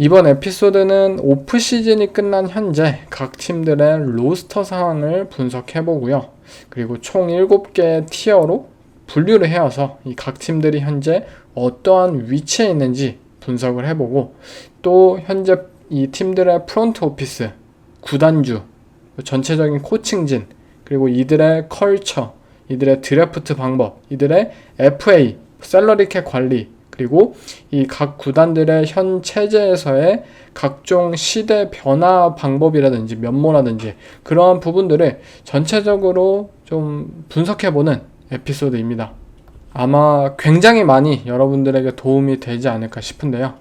이번 에피소드는 오프 시즌이 끝난 현재 각 팀들의 로스터 상황을 분석해보고요. 그리고 총 7개의 티어로 분류를 해와서 이 각 팀들이 현재 어떠한 위치에 있는지 분석을 해보고, 또 현재 이 팀들의 프론트 오피스, 구단주, 전체적인 코칭진, 그리고 이들의 컬처, 이들의 드래프트 방법, 이들의 FA, 셀러리캡 관리, 그리고 이 각 구단들의 현 체제에서의 각종 시대 변화 방법이라든지 면모라든지 그러한 부분들을 전체적으로 좀 분석해보는 에피소드입니다. 아마 굉장히 많이 여러분들에게 도움이 되지 않을까 싶은데요.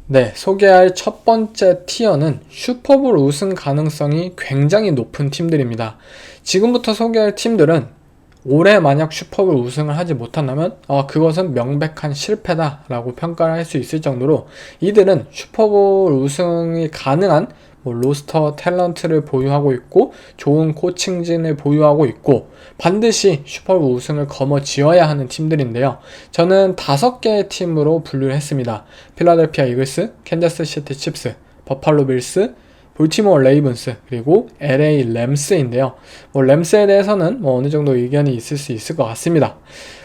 네, 소개할 첫 번째 티어는 슈퍼볼 우승 가능성이 굉장히 높은 팀들입니다. 지금부터 소개할 팀들은 올해 만약 슈퍼볼 우승을 하지 못한다면 그것은 명백한 실패다라고 평가를 할 수 있을 정도로 이들은 슈퍼볼 우승이 가능한 로스터 탤런트를 보유하고 있고 좋은 코칭진을 보유하고 있고 반드시 슈퍼볼 우승을 거머쥐어야 하는 팀들인데요. 저는 5개의 팀으로 분류를 했습니다. 필라델피아 이글스, 캔자스 시티 칩스, 버팔로 빌스, 볼티모어 레이븐스, 그리고 LA 램스인데요. 램스에 대해서는 어느 정도 의견이 있을 수 있을 것 같습니다.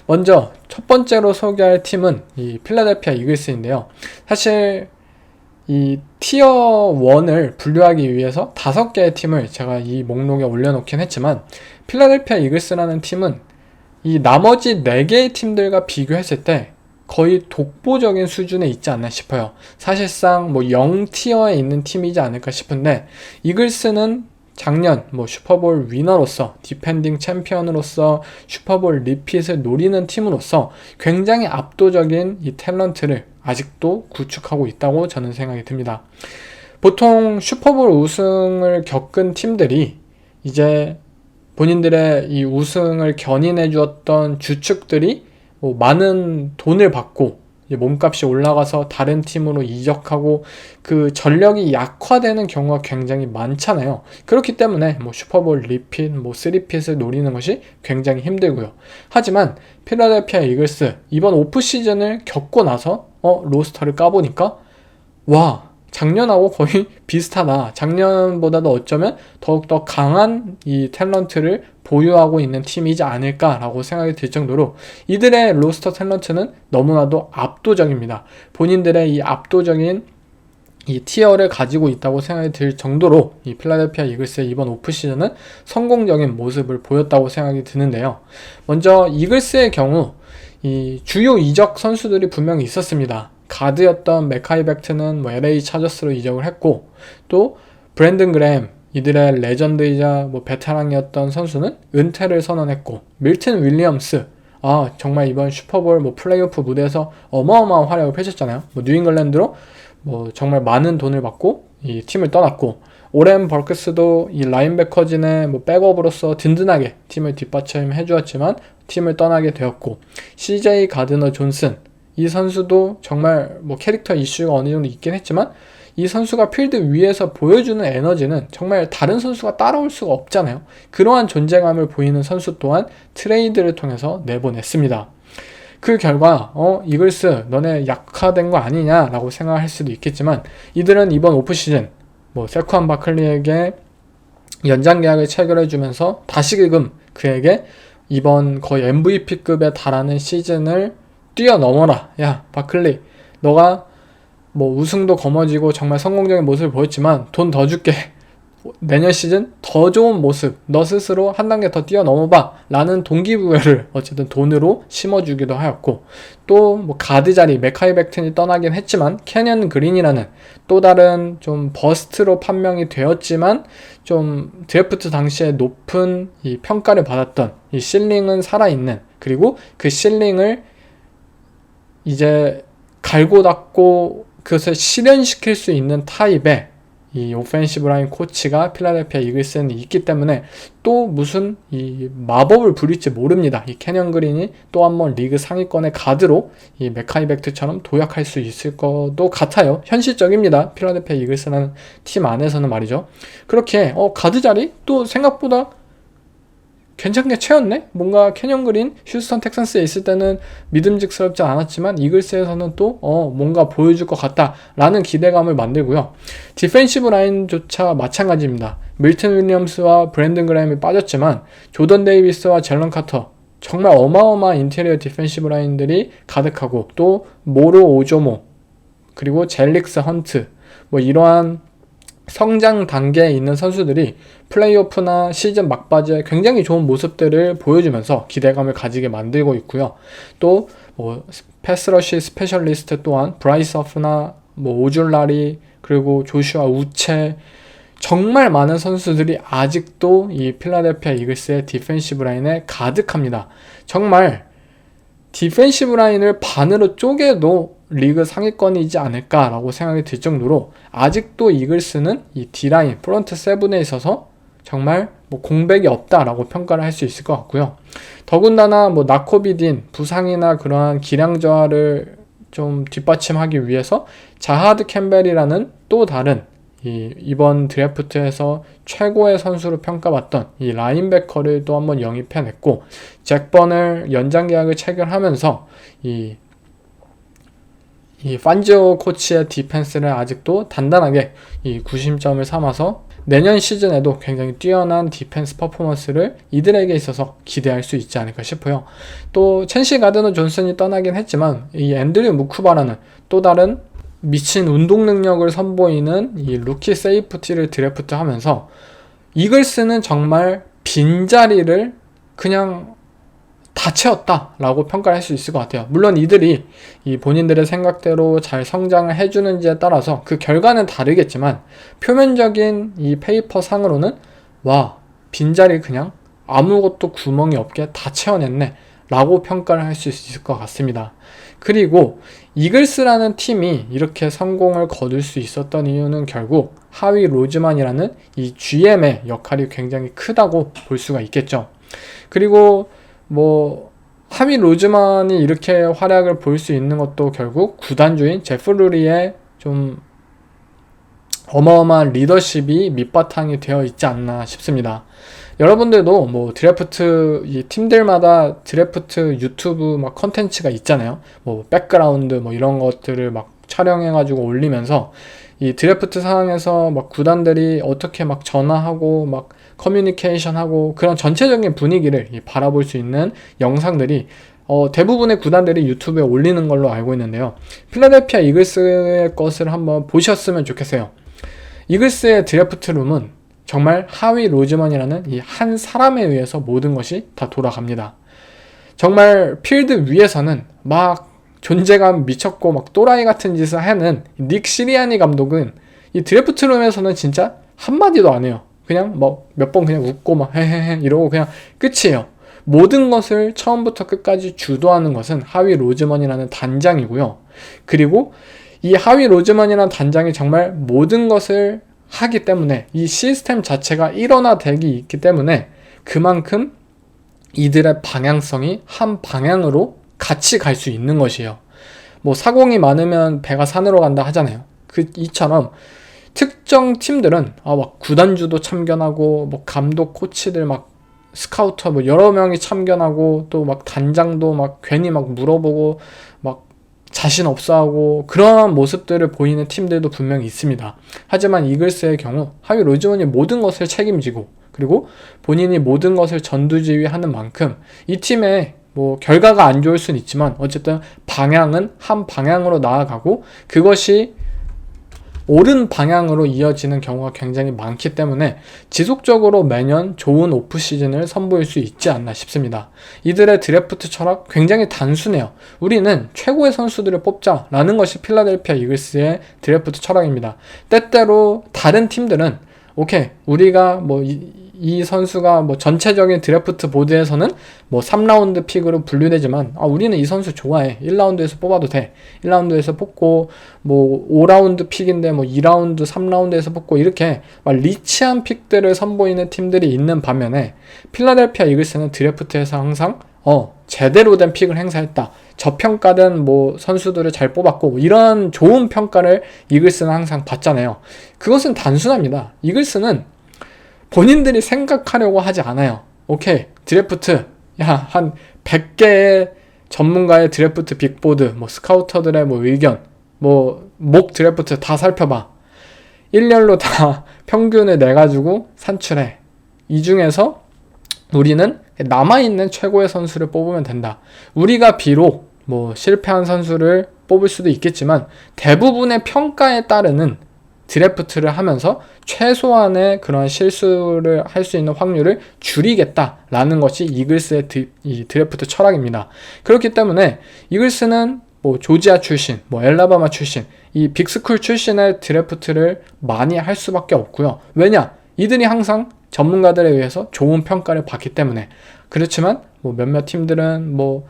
먼저 첫 번째로 소개할 팀은 이 필라델피아 이글스인데요. 사실 이 티어 1을 분류하기 위해서 5개의 팀을 제가 이 목록에 올려놓긴 했지만, 필라델피아 이글스라는 팀은 이 나머지 4개의 팀들과 비교했을 때 거의 독보적인 수준에 있지 않나 싶어요. 사실상 0티어에 있는 팀이지 않을까 싶은데, 이글스는 작년 슈퍼볼 위너로서, 디펜딩 챔피언으로서 슈퍼볼 리핏을 노리는 팀으로서 굉장히 압도적인 이 탤런트를 아직도 구축하고 있다고 저는 생각이 듭니다. 보통 슈퍼볼 우승을 겪은 팀들이 이제 본인들의 이 우승을 견인해 주었던 주축들이 많은 돈을 받고 몸값이 올라가서 다른 팀으로 이적하고 그 전력이 약화되는 경우가 굉장히 많잖아요. 그렇기 때문에 슈퍼볼 리핏, 3핏을 노리는 것이 굉장히 힘들고요. 하지만 필라델피아 이글스 이번 오프 시즌을 겪고 나서 로스터를 까보니까 와, 작년하고 거의 비슷하다. 작년보다도 어쩌면 더욱더 강한 이 탤런트를 보유하고 있는 팀이지 않을까라고 생각이 들 정도로 이들의 로스터 탤런트는 너무나도 압도적입니다. 본인들의 이 압도적인 이 티어를 가지고 있다고 생각이 들 정도로 이 필라델피아 이글스의 이번 오프 시즌은 성공적인 모습을 보였다고 생각이 드는데요. 먼저 이글스의 경우 이 주요 이적 선수들이 분명히 있었습니다. 가드였던 메카이 벡트는 LA 차저스로 이적을 했고, 또 브랜든 그램, 이들의 레전드이자 베테랑이었던 선수는 은퇴를 선언했고, 밀튼 윌리엄스, 정말 이번 슈퍼볼 플레이오프 무대에서 어마어마한 활약을 펼쳤잖아요. 뉴잉글랜드로 정말 많은 돈을 받고 이 팀을 떠났고, 오렌 버크스도 이 라인베커진의 백업으로서 든든하게 팀을 뒷받침해 주었지만 팀을 떠나게 되었고, CJ 가드너 존슨, 이 선수도 정말 캐릭터 이슈가 어느 정도 있긴 했지만 이 선수가 필드 위에서 보여주는 에너지는 정말 다른 선수가 따라올 수가 없잖아요. 그러한 존재감을 보이는 선수 또한 트레이드를 통해서 내보냈습니다. 그 결과 이글스 너네 약화된 거 아니냐 라고 생각할 수도 있겠지만, 이들은 이번 오프시즌 세쿠안 바클리에게 연장 계약을 체결해주면서 다시금 그에게 이번 거의 MVP급에 달하는 시즌을 뛰어넘어라. 야, 바클리, 너가 우승도 거머쥐고 정말 성공적인 모습을 보였지만 돈 더 줄게. 내년 시즌 더 좋은 모습, 너 스스로 한 단계 더 뛰어넘어봐 라는 동기부여를 어쨌든 돈으로 심어주기도 하였고, 또 가드 자리 메카이 벡튼이 떠나긴 했지만 캐년 그린이라는 또 다른 좀 버스트로 판명이 되었지만 좀 드래프트 당시에 높은 이 평가를 받았던 이 실링은 살아있는, 그리고 그 실링을 이제 갈고 닦고 그것을 실현시킬 수 있는 타입의 이 오펜시브 라인 코치가 필라델피아 이글스에는 있기 때문에 또 무슨 이 마법을 부릴지 모릅니다. 이 캐년 그린이 또 한번 리그 상위권의 가드로 이 메카이 벡트처럼 도약할 수 있을 것도 같아요. 현실적입니다. 필라델피아 이글스라는 팀 안에서는 말이죠. 그렇게 가드 자리 또 생각보다 괜찮게 채웠네? 뭔가 캐년 그린 휴스턴 텍산스에 있을 때는 믿음직스럽지 않았지만 이글스에서는 또 뭔가 보여줄 것 같다라는 기대감을 만들고요. 디펜시브 라인조차 마찬가지입니다. 밀튼 윌리엄스와 브랜든 그램이 빠졌지만 조던 데이비스와 젤런 카터 정말 어마어마한 인테리어 디펜시브 라인들이 가득하고 또 모로 오조모 그리고 젤릭스 헌트 뭐 이러한 성장 단계에 있는 선수들이 플레이오프나 시즌 막바지에 굉장히 좋은 모습들을 보여주면서 기대감을 가지게 만들고 있고요. 또 뭐 패스러시 스페셜리스트 또한 브라이스 허프나 뭐 오줄라리 그리고 조슈아 우체 정말 많은 선수들이 아직도 이 필라델피아 이글스의 디펜시브 라인에 가득합니다. 정말 디펜시브 라인을 반으로 쪼개도 리그 상위권이지 않을까라고 생각이 들 정도로 아직도 이글스는 이 D라인, 프론트 세븐에 있어서 정말 뭐 공백이 없다라고 평가를 할 수 있을 것 같고요. 더군다나 뭐 나코비딘 부상이나 그러한 기량 저하를 좀 뒷받침하기 위해서 자하드 캠벨이라는 또 다른 이번 드래프트에서 최고의 선수로 평가받던 이 라인베커를 또 한번 영입해냈고 잭 번을 연장 계약을 체결하면서 이 판지오 코치의 디펜스를 아직도 단단하게 이 구심점을 삼아서 내년 시즌에도 굉장히 뛰어난 디펜스 퍼포먼스를 이들에게 있어서 기대할 수 있지 않을까 싶어요. 또 첸시 가드너 존슨이 떠나긴 했지만 이 앤드류 무쿠바라는 또 다른 미친 운동 능력을 선보이는 이 루키 세이프티를 드래프트하면서 이글스는 정말 빈자리를 그냥 다 채웠다라고 평가를 할 수 있을 것 같아요. 물론 이들이 이 본인들의 생각대로 잘 성장을 해주는지에 따라서 그 결과는 다르겠지만 표면적인 이 페이퍼 상으로는 와 빈자리 그냥 아무것도 구멍이 없게 다 채워냈네 라고 평가를 할 수 있을 것 같습니다. 그리고 이글스라는 팀이 이렇게 성공을 거둘 수 있었던 이유는 결국 하위 로즈만이라는 이 GM의 역할이 굉장히 크다고 볼 수가 있겠죠. 그리고 뭐 하위 로즈만이 이렇게 활약을 볼 수 있는 것도 결국 구단주인 제프 루리의 좀 어마어마한 리더십이 밑바탕이 되어 있지 않나 싶습니다. 여러분들도 뭐 드래프트 이 팀들마다 드래프트 유튜브 막 컨텐츠가 있잖아요. 뭐 백그라운드 뭐 이런 것들을 막 촬영해가지고 올리면서 이 드래프트 상황에서 막 구단들이 어떻게 막 전화하고 막 커뮤니케이션하고 그런 전체적인 분위기를 바라볼 수 있는 영상들이 대부분의 구단들이 유튜브에 올리는 걸로 알고 있는데요. 필라델피아 이글스의 것을 한번 보셨으면 좋겠어요. 이글스의 드래프트 룸은 정말 하위 로즈먼이라는 이 한 사람에 의해서 모든 것이 다 돌아갑니다. 정말 필드 위에서는 막 존재감 미쳤고 막 또라이 같은 짓을 하는 닉 시리아니 감독은 이 드래프트 룸에서는 진짜 한마디도 안 해요. 그냥 뭐 몇 번 그냥 웃고 막 헤헤헤 이러고 그냥 끝이에요. 모든 것을 처음부터 끝까지 주도하는 것은 하위 로즈먼이라는 단장이고요. 그리고 이 하위 로즈먼이라는 단장이 정말 모든 것을 하기 때문에 이 시스템 자체가 일원화되기 있기 때문에 그만큼 이들의 방향성이 한 방향으로 같이 갈 수 있는 것이에요. 뭐 사공이 많으면 배가 산으로 간다 하잖아요. 이처럼 특정 팀들은 막 구단주도 참견하고 뭐 감독 코치들 막 스카우터 뭐 여러 명이 참견하고 또 막 단장도 막 괜히 막 물어보고 막 자신 없어하고 그러한 모습들을 보이는 팀들도 분명히 있습니다. 하지만 이글스의 경우 하위 로즈먼이 모든 것을 책임지고 그리고 본인이 모든 것을 전두지휘하는 만큼 이 팀의 뭐 결과가 안 좋을 수는 있지만 어쨌든 방향은 한 방향으로 나아가고 그것이 옳은 방향으로 이어지는 경우가 굉장히 많기 때문에 지속적으로 매년 좋은 오프시즌을 선보일 수 있지 않나 싶습니다. 이들의 드래프트 철학 굉장히 단순해요. 우리는 최고의 선수들을 뽑자라는 것이 필라델피아 이글스의 드래프트 철학입니다. 때때로 다른 팀들은 오케이 우리가 뭐 이 선수가 뭐 전체적인 드래프트 보드에서는 뭐 3라운드 픽으로 분류되지만 우리는 이 선수 좋아해. 1라운드에서 뽑아도 돼. 1라운드에서 뽑고 뭐 5라운드 픽인데 뭐 2라운드, 3라운드에서 뽑고 이렇게 막 리치한 픽들을 선보이는 팀들이 있는 반면에 필라델피아 이글스는 드래프트에서 항상 제대로 된 픽을 행사했다. 저평가된 뭐 선수들을 잘 뽑았고 뭐 이런 좋은 평가를 이글스는 항상 받잖아요. 그것은 단순합니다. 이글스는 본인들이 생각하려고 하지 않아요. 오케이 드래프트, 한 100개의 전문가의 드래프트 빅보드, 뭐 스카우터들의 뭐 의견, 뭐 목 드래프트 다 살펴봐. 일렬로 다 평균을 내가지고 산출해. 이 중에서 우리는 남아있는 최고의 선수를 뽑으면 된다. 우리가 비록 뭐 실패한 선수를 뽑을 수도 있겠지만 대부분의 평가에 따르는 드래프트를 하면서 최소한의 그런 실수를 할 수 있는 확률을 줄이겠다라는 것이 이글스의 이 드래프트 철학입니다. 그렇기 때문에 이글스는 뭐 조지아 출신, 뭐 엘라바마 출신, 이 빅스쿨 출신의 드래프트를 많이 할 수밖에 없고요. 왜냐? 이들이 항상 전문가들에 의해서 좋은 평가를 받기 때문에. 그렇지만 뭐 몇몇 팀들은 뭐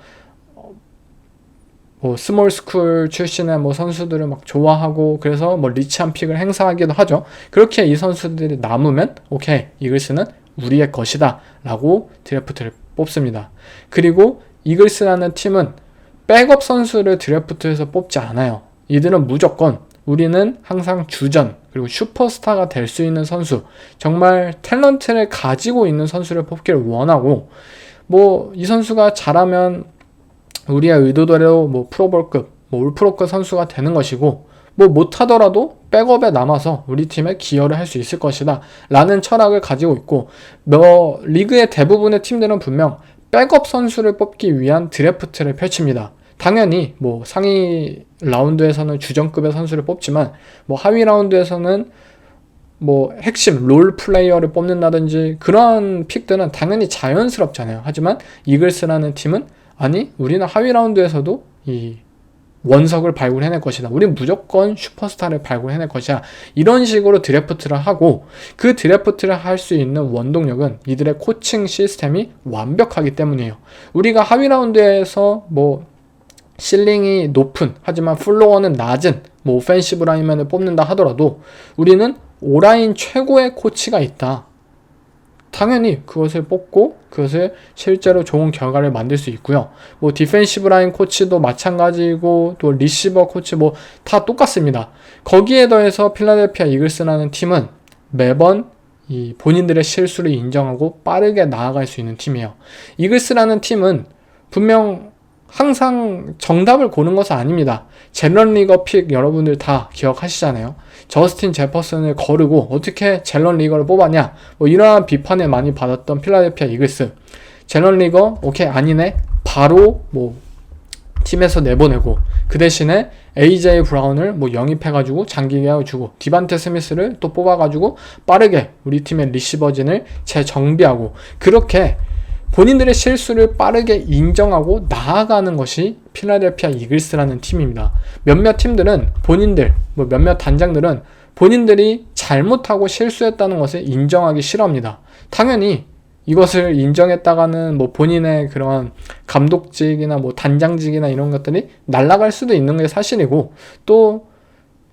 스몰 스쿨 출신의 뭐 선수들을 막 좋아하고 그래서 뭐 리치한 픽을 행사하기도 하죠. 그렇게 이 선수들이 남으면 오케이, 이글스는 우리의 것이다 라고 드래프트를 뽑습니다. 그리고 이글스라는 팀은 백업 선수를 드래프트에서 뽑지 않아요. 이들은 무조건 우리는 항상 주전 그리고 슈퍼스타가 될 수 있는 선수, 정말 탤런트를 가지고 있는 선수를 뽑기를 원하고, 뭐 이 선수가 잘하면 우리의 의도대로 뭐 프로볼급, 뭐 올프로급 선수가 되는 것이고, 뭐 못하더라도 백업에 남아서 우리 팀에 기여를 할 수 있을 것이다 라는 철학을 가지고 있고, 리그의 대부분의 팀들은 분명 백업 선수를 뽑기 위한 드래프트를 펼칩니다. 당연히 뭐 상위 라운드에서는 주전급의 선수를 뽑지만 뭐 하위 라운드에서는 뭐 핵심 롤 플레이어를 뽑는다든지 그런 픽들은 당연히 자연스럽잖아요. 하지만 이글스라는 팀은 아니, 우리는 하위 라운드에서도 이 원석을 발굴해낼 것이다. 우린 무조건 슈퍼스타를 발굴해낼 것이야. 이런 식으로 드래프트를 하고, 그 드래프트를 할 수 있는 원동력은 이들의 코칭 시스템이 완벽하기 때문이에요. 우리가 하위 라운드에서 뭐 실링이 높은, 하지만 플로어는 낮은 뭐 오펜시브 라인맨을 뽑는다 하더라도 우리는 오라인 최고의 코치가 있다. 당연히 그것을 뽑고 그것을 실제로 좋은 결과를 만들 수 있고요. 뭐 디펜시브 라인 코치도 마찬가지고, 또 리시버 코치 뭐 다 똑같습니다. 거기에 더해서 필라델피아 이글스라는 팀은 매번 이 본인들의 실수를 인정하고 빠르게 나아갈 수 있는 팀이에요. 이글스라는 팀은 분명 항상 정답을 고른 것은 아닙니다. 젤런 리거 픽 여러분들 다 기억하시잖아요. 저스틴 제퍼슨을 거르고 어떻게 젤런 리거를 뽑았냐, 뭐 이러한 비판을 많이 받았던 필라델피아 이글스. 젤런 리거 오케이 아니네, 바로 뭐 팀에서 내보내고, 그 대신에 AJ 브라운을 뭐 영입해가지고 장기 계약을 주고, 디반테 스미스를 또 뽑아가지고 빠르게 우리 팀의 리시버진을 재정비하고, 그렇게 본인들의 실수를 빠르게 인정하고 나아가는 것이 필라델피아 이글스라는 팀입니다. 몇몇 팀들은 뭐 몇몇 단장들은 본인들이 잘못하고 실수했다는 것을 인정하기 싫어합니다. 당연히 이것을 인정했다가는 뭐 본인의 그런 감독직이나 뭐 단장직이나 이런 것들이 날아갈 수도 있는 게 사실이고, 또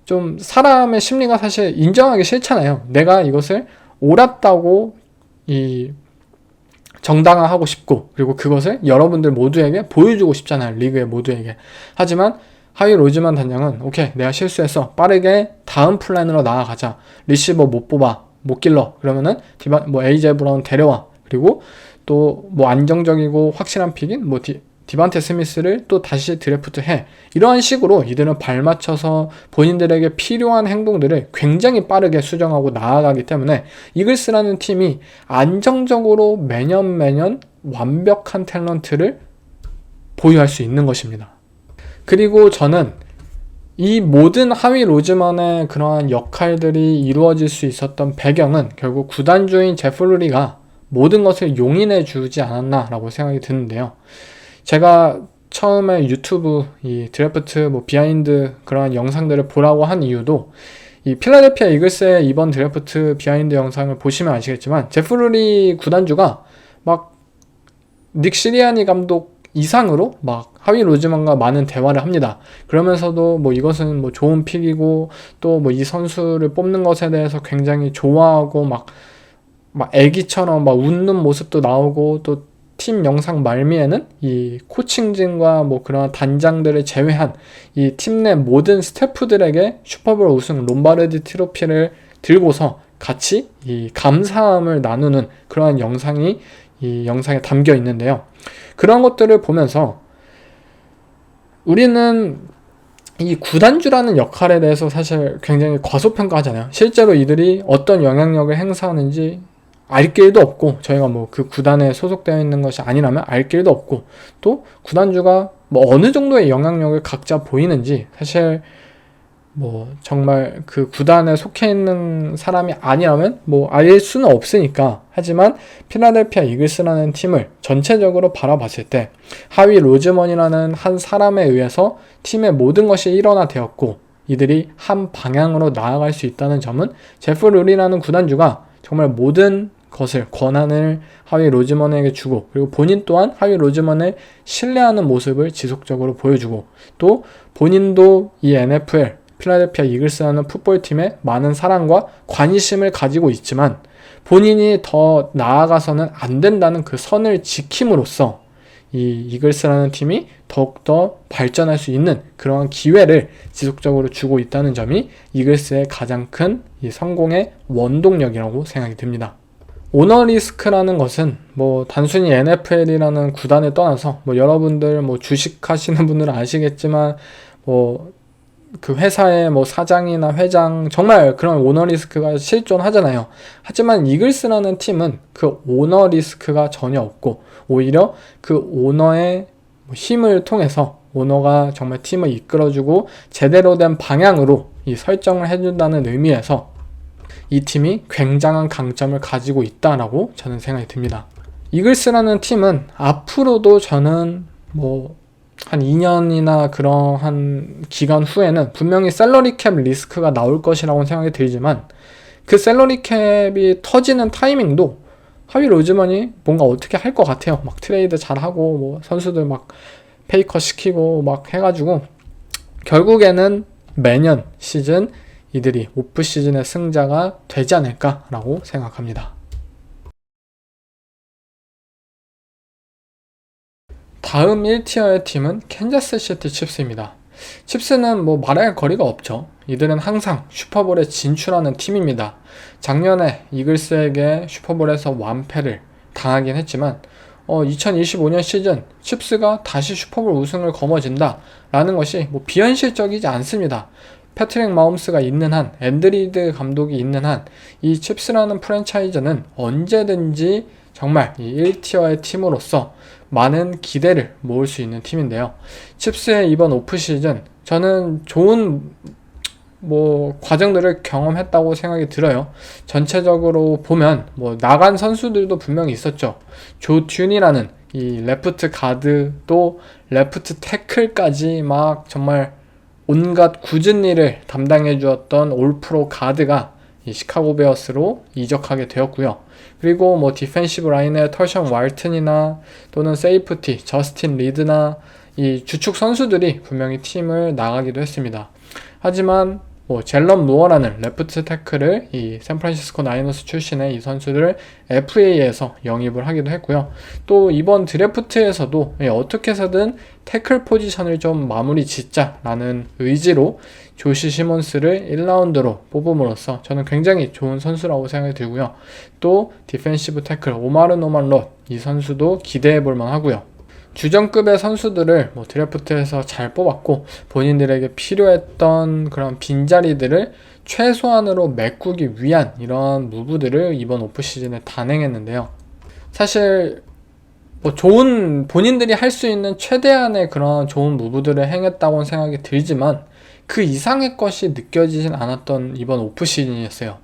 좀 사람의 심리가 사실 인정하기 싫잖아요. 내가 이것을 옳았다고 정당화하고 싶고, 그리고 그것을 여러분들 모두에게 보여주고 싶잖아요. 리그의 모두에게. 하지만 하위 로즈만 단장은 오케이, 내가 실수했어, 빠르게 다음 플랜으로 나아가자. 리시버 못 뽑아, 못 길러, 그러면은 뭐 AJ 브라운 데려와. 그리고 또 뭐 안정적이고 확실한 픽인 뭐 디반테 스미스를 또 다시 드래프트해. 이러한 식으로 이들은 발맞춰서 본인들에게 필요한 행동들을 굉장히 빠르게 수정하고 나아가기 때문에 이글스라는 팀이 안정적으로 매년 완벽한 탤런트를 보유할 수 있는 것입니다. 그리고 저는 이 모든 하위 로즈만의 그러한 역할들이 이루어질 수 있었던 배경은 결국 구단주인 제프 루리가 모든 것을 용인해 주지 않았나라고 생각이 드는데요. 제가 처음에 유튜브 이 드래프트 뭐 비하인드 그런 영상들을 보라고 한 이유도, 이 필라델피아 이글스의 이번 드래프트 비하인드 영상을 보시면 아시겠지만 제프 루리 구단주가 막 닉 시리아니 감독 이상으로 막 하위 로즈만과 많은 대화를 합니다. 그러면서도 뭐 이것은 뭐 좋은 픽이고, 또 뭐 이 선수를 뽑는 것에 대해서 굉장히 좋아하고 막 애기처럼 막 웃는 모습도 나오고, 또 팀 영상 말미에는 이 코칭진과 뭐 그런 단장들을 제외한 이 팀 내 모든 스태프들에게 슈퍼볼 우승 롬바르디 트로피를 들고서 같이 이 감사함을 나누는 그러한 영상이 이 영상에 담겨 있는데요. 그런 것들을 보면서 우리는 이 구단주라는 역할에 대해서 사실 굉장히 과소평가하잖아요. 실제로 이들이 어떤 영향력을 행사하는지 알 길도 없고, 저희가 뭐 그 구단에 소속되어 있는 것이 아니라면 알 길도 없고, 또 구단주가 뭐 어느 정도의 영향력을 각자 보이는지 사실 뭐 정말 그 구단에 속해 있는 사람이 아니라면 뭐 알 수는 없으니까. 하지만 필라델피아 이글스라는 팀을 전체적으로 바라봤을 때 하위 로즈먼이라는 한 사람에 의해서 팀의 모든 것이 일원화되었고, 이들이 한 방향으로 나아갈 수 있다는 점은 제프 루리라는 구단주가 정말 모든 것을, 권한을 하위 로즈먼에게 주고, 그리고 본인 또한 하위 로즈먼을 신뢰하는 모습을 지속적으로 보여주고, 또 본인도 이 NFL 필라델피아 이글스라는 풋볼팀에 많은 사랑과 관심을 가지고 있지만 본인이 더 나아가서는 안 된다는 그 선을 지킴으로써 이 이글스라는 팀이 더욱더 발전할 수 있는 그러한 기회를 지속적으로 주고 있다는 점이 이글스의 가장 큰 이 성공의 원동력이라고 생각이 듭니다. 오너 리스크라는 것은 뭐 단순히 NFL이라는 구단을 떠나서 뭐 여러분들 뭐 주식하시는 분들은 아시겠지만 뭐 그 회사의 뭐 사장이나 회장 정말 그런 오너 리스크가 실존하잖아요. 하지만 이글스라는 팀은 그 오너 리스크가 전혀 없고, 오히려 그 오너의 힘을 통해서 오너가 정말 팀을 이끌어주고 제대로 된 방향으로 이 설정을 해준다는 의미에서 이 팀이 굉장한 강점을 가지고 있다라고 저는 생각이 듭니다. 이글스라는 팀은 앞으로도 저는 뭐 한 2년이나 그러한 기간 후에는 분명히 셀러리 캡 리스크가 나올 것이라고 생각이 들지만, 그 셀러리 캡이 터지는 타이밍도 하위 로즈먼이 뭔가 어떻게 할 것 같아요. 막 트레이드 잘하고 뭐 선수들 막 페이컷 시키고 막 해가지고 결국에는 매년 시즌 이들이 오프 시즌의 승자가 되지 않을까라고 생각합니다. 다음 1티어의 팀은 캔자스시티 칩스입니다. 칩스는 뭐 말할 거리가 없죠. 이들은 항상 슈퍼볼에 진출하는 팀입니다. 작년에 이글스에게 슈퍼볼에서 완패를 당하긴 했지만 2025년 시즌 칩스가 다시 슈퍼볼 우승을 거머쥔다 라는 것이 뭐 비현실적이지 않습니다. 패트릭 마홈스가 있는 한, 앤드리드 감독이 있는 한, 이 칩스라는 프랜차이즈는 언제든지 정말 이 1티어의 팀으로서 많은 기대를 모을 수 있는 팀인데요. 칩스의 이번 오프시즌 저는 좋은 뭐 과정들을 경험했다고 생각이 들어요. 전체적으로 보면 뭐 나간 선수들도 분명히 있었죠. 조 튠이라는 이 레프트 가드, 또 레프트 태클까지 막 정말 온갖 굳은 일을 담당해 주었던 올프로 가드가 이 시카고 베어스로 이적하게 되었고요. 그리고 뭐 디펜시브 라인의 털션 왈튼이나 또는 세이프티 저스틴 리드나 이 주축 선수들이 분명히 팀을 나가기도 했습니다. 하지만 뭐 젤런 무어라는 레프트 태클을 이 샌프란시스코 나이너스 출신의 이 선수들을 FA에서 영입을 하기도 했고요. 또 이번 드래프트에서도 어떻게 해서든 태클 포지션을 좀 마무리 짓자라는 의지로 조시 시몬스를 1라운드로 뽑음으로써 저는 굉장히 좋은 선수라고 생각이 들고요. 또 디펜시브 태클 오마르 노만 롯, 이 선수도 기대해 볼 만하고요. 주전급의 선수들을 뭐 드래프트에서 잘 뽑았고, 본인들에게 필요했던 그런 빈자리들을 최소한으로 메꾸기 위한 이런 무브들을 이번 오프시즌에 단행했는데요. 사실 뭐 좋은, 본인들이 할 수 있는 최대한의 그런 좋은 무브들을 행했다고 생각이 들지만 그 이상의 것이 느껴지진 않았던 이번 오프시즌이었어요.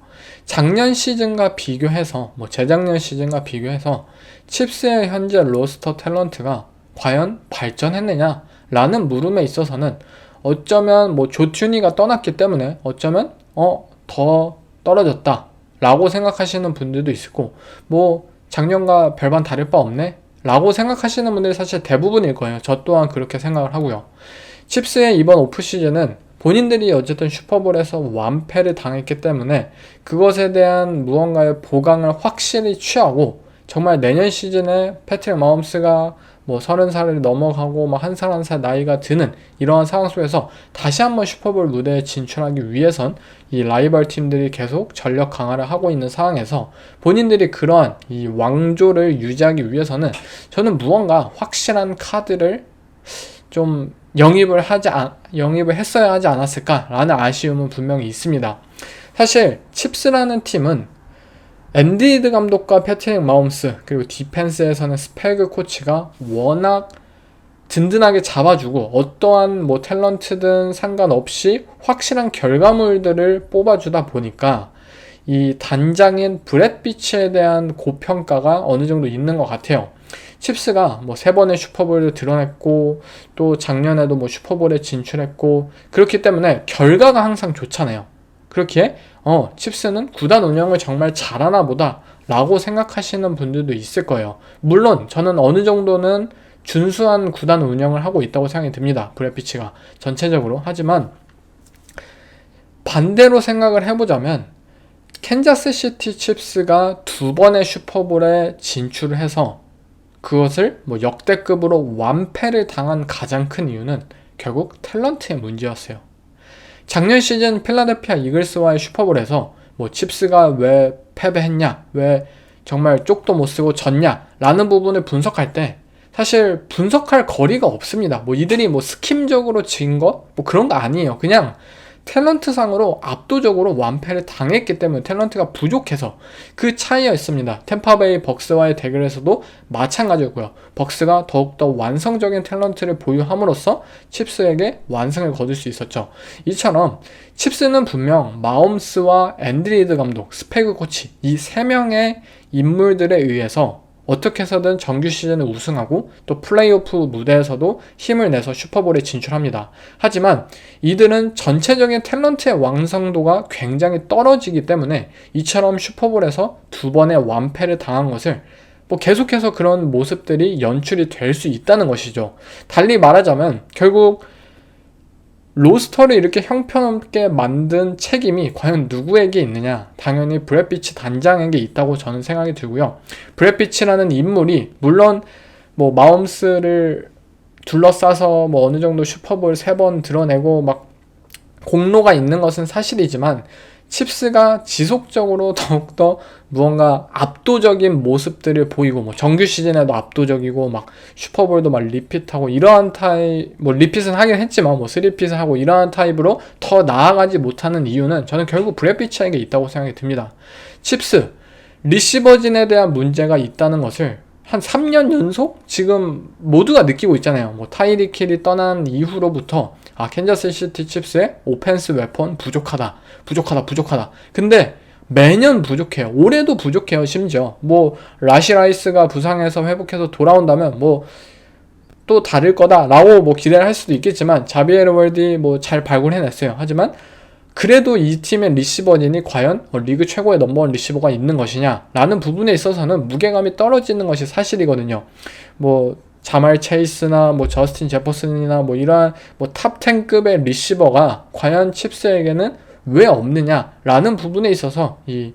작년 시즌과 비교해서, 뭐 재작년 시즌과 비교해서 칩스의 현재 로스터 탤런트가 과연 발전했느냐 라는 물음에 있어서는 어쩌면 뭐 조 튠이가 떠났기 때문에 어쩌면 더 떨어졌다 라고 생각하시는 분들도 있고, 뭐 작년과 별반 다를 바 없네 라고 생각하시는 분들이 사실 대부분일 거예요. 저 또한 그렇게 생각을 하고요. 칩스의 이번 오프시즌은 본인들이 어쨌든 슈퍼볼에서 완패를 당했기 때문에 그것에 대한 무언가의 보강을 확실히 취하고 정말 내년 시즌에 패트릭 마홈스가 뭐 30살을 넘어가고 뭐 한 살 한 살 나이가 드는 이러한 상황 속에서 다시 한번 슈퍼볼 무대에 진출하기 위해선 이 라이벌 팀들이 계속 전력 강화를 하고 있는 상황에서 본인들이 그러한 이 왕조를 유지하기 위해서는 저는 무언가 확실한 카드를 좀 영입을 했어야 하지 않았을까라는 아쉬움은 분명히 있습니다. 사실 칩스라는 팀은 앤디 리드 감독과 패트릭 마홈스 그리고 디펜스에서는 스패그 코치가 워낙 든든하게 잡아주고 어떠한 뭐 탤런트든 상관없이 확실한 결과물들을 뽑아주다 보니까 이 단장인 브렛 비치에 대한 고평가가 어느 정도 있는 것 같아요. 칩스가 뭐 3번의 슈퍼볼을 드러냈고 또 작년에도 뭐 슈퍼볼에 진출했고 그렇기 때문에 결과가 항상 좋잖아요. 그렇기에 칩스는 구단 운영을 정말 잘하나 보다 라고 생각하시는 분들도 있을 거예요. 물론 저는 어느 정도는 준수한 구단 운영을 하고 있다고 생각이 듭니다. 브렛 비치가 전체적으로. 하지만 반대로 생각을 해보자면 캔자스 시티 칩스가 2번의 슈퍼볼에 진출을 해서 그것을 뭐 역대급으로 완패를 당한 가장 큰 이유는 결국 탤런트의 문제였어요. 작년 시즌 필라델피아 이글스와의 슈퍼볼에서 뭐 칩스가 왜 패배했냐, 왜 정말 쪽도 못 쓰고 졌냐 라는 부분을 분석할 때 사실 분석할 거리가 없습니다. 뭐 이들이 뭐 스킴적으로 진 것? 뭐 그런 거 아니에요. 그냥 탤런트상으로 압도적으로 완패를 당했기 때문에 탤런트가 부족해서 그 차이였습니다. 템파베이 벅스와의 대결에서도 마찬가지였고요. 벅스가 더욱더 완성적인 탤런트를 보유함으로써 칩스에게 완승을 거둘 수 있었죠. 이처럼 칩스는 분명 마홈스와 앤디 리드 감독, 스패그 코치 이 3명의 인물들에 의해서 어떻게 해서든 정규 시즌을 우승하고 또 플레이오프 무대에서도 힘을 내서 슈퍼볼에 진출합니다. 하지만 이들은 전체적인 탤런트의 완성도가 굉장히 떨어지기 때문에 이처럼 슈퍼볼에서 2번의 완패를 당한 것을 뭐 계속해서 그런 모습들이 연출이 될 수 있다는 것이죠. 달리 말하자면 결국 로스터를 이렇게 형편없게 만든 책임이 과연 누구에게 있느냐? 당연히 브렛 비치 단장에게 있다고 저는 생각이 들고요. 브렛 비치라는 인물이 물론 뭐 마홈스를 둘러싸서 뭐 어느 정도 슈퍼볼 3번 드러내고 막 공로가 있는 것은 사실이지만 칩스가 지속적으로 더욱더 무언가 압도적인 모습들을 보이고 뭐 정규 시즌에도 압도적이고 막 슈퍼볼도 막 리핏하고 이러한 타입 뭐 리핏은 하긴 했지만 뭐 3핏을 하고 이러한 타입으로 더 나아가지 못하는 이유는 저는 결국 브렛 비치에게 있다고 생각이 듭니다. 칩스 리시버진에 대한 문제가 있다는 것을 한 3년 연속 지금 모두가 느끼고 있잖아요. 뭐 타이릭 힐이 떠난 이후로부터 캔자스 시티 칩스의 오펜스 웨폰 부족하다. 근데 매년 부족해요. 올해도 부족해요. 심지어 뭐 라시 라이스가 부상해서 회복해서 돌아온다면 뭐 또 다를 거다라고 뭐 기대를 할 수도 있겠지만 자비에르 월디 뭐 잘 발굴해냈어요. 하지만 그래도 이 팀의 리시버진이 과연 리그 최고의 넘버원 리시버가 있는 것이냐 라는 부분에 있어서는 무게감이 떨어지는 것이 사실이거든요. 뭐 자말 체이스나 뭐 저스틴 제퍼슨이나 뭐 이러한 뭐 탑 10급의 리시버가 과연 칩스에게는 왜 없느냐 라는 부분에 있어서 이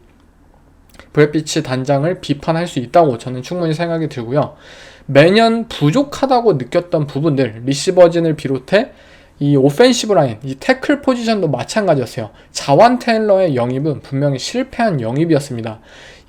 브렛 비치 단장을 비판할 수 있다고 저는 충분히 생각이 들고요. 매년 부족하다고 느꼈던 부분들 리시버진을 비롯해 이 오펜시브 라인, 이 태클 포지션도 마찬가지였어요. 자완 테일러의 영입은 분명히 실패한 영입이었습니다.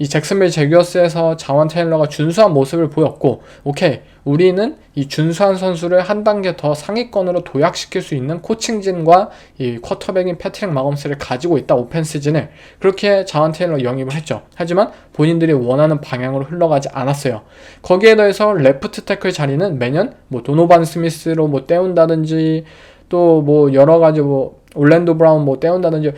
이 잭슨빌 제규어스에서 자완 테일러가 준수한 모습을 보였고 오케이 우리는 이 준수한 선수를 한 단계 더 상위권으로 도약시킬 수 있는 코칭진과 이 쿼터백인 패트릭 마홈스를 가지고 있다 오펜스진을 그렇게 자완 테일러 영입을 했죠. 하지만 본인들이 원하는 방향으로 흘러가지 않았어요. 거기에 더해서 레프트 태클 자리는 매년 뭐 도노반 스미스로 뭐 때운다든지 또 뭐 여러가지 뭐 올랜도 브라운 뭐 때운다든지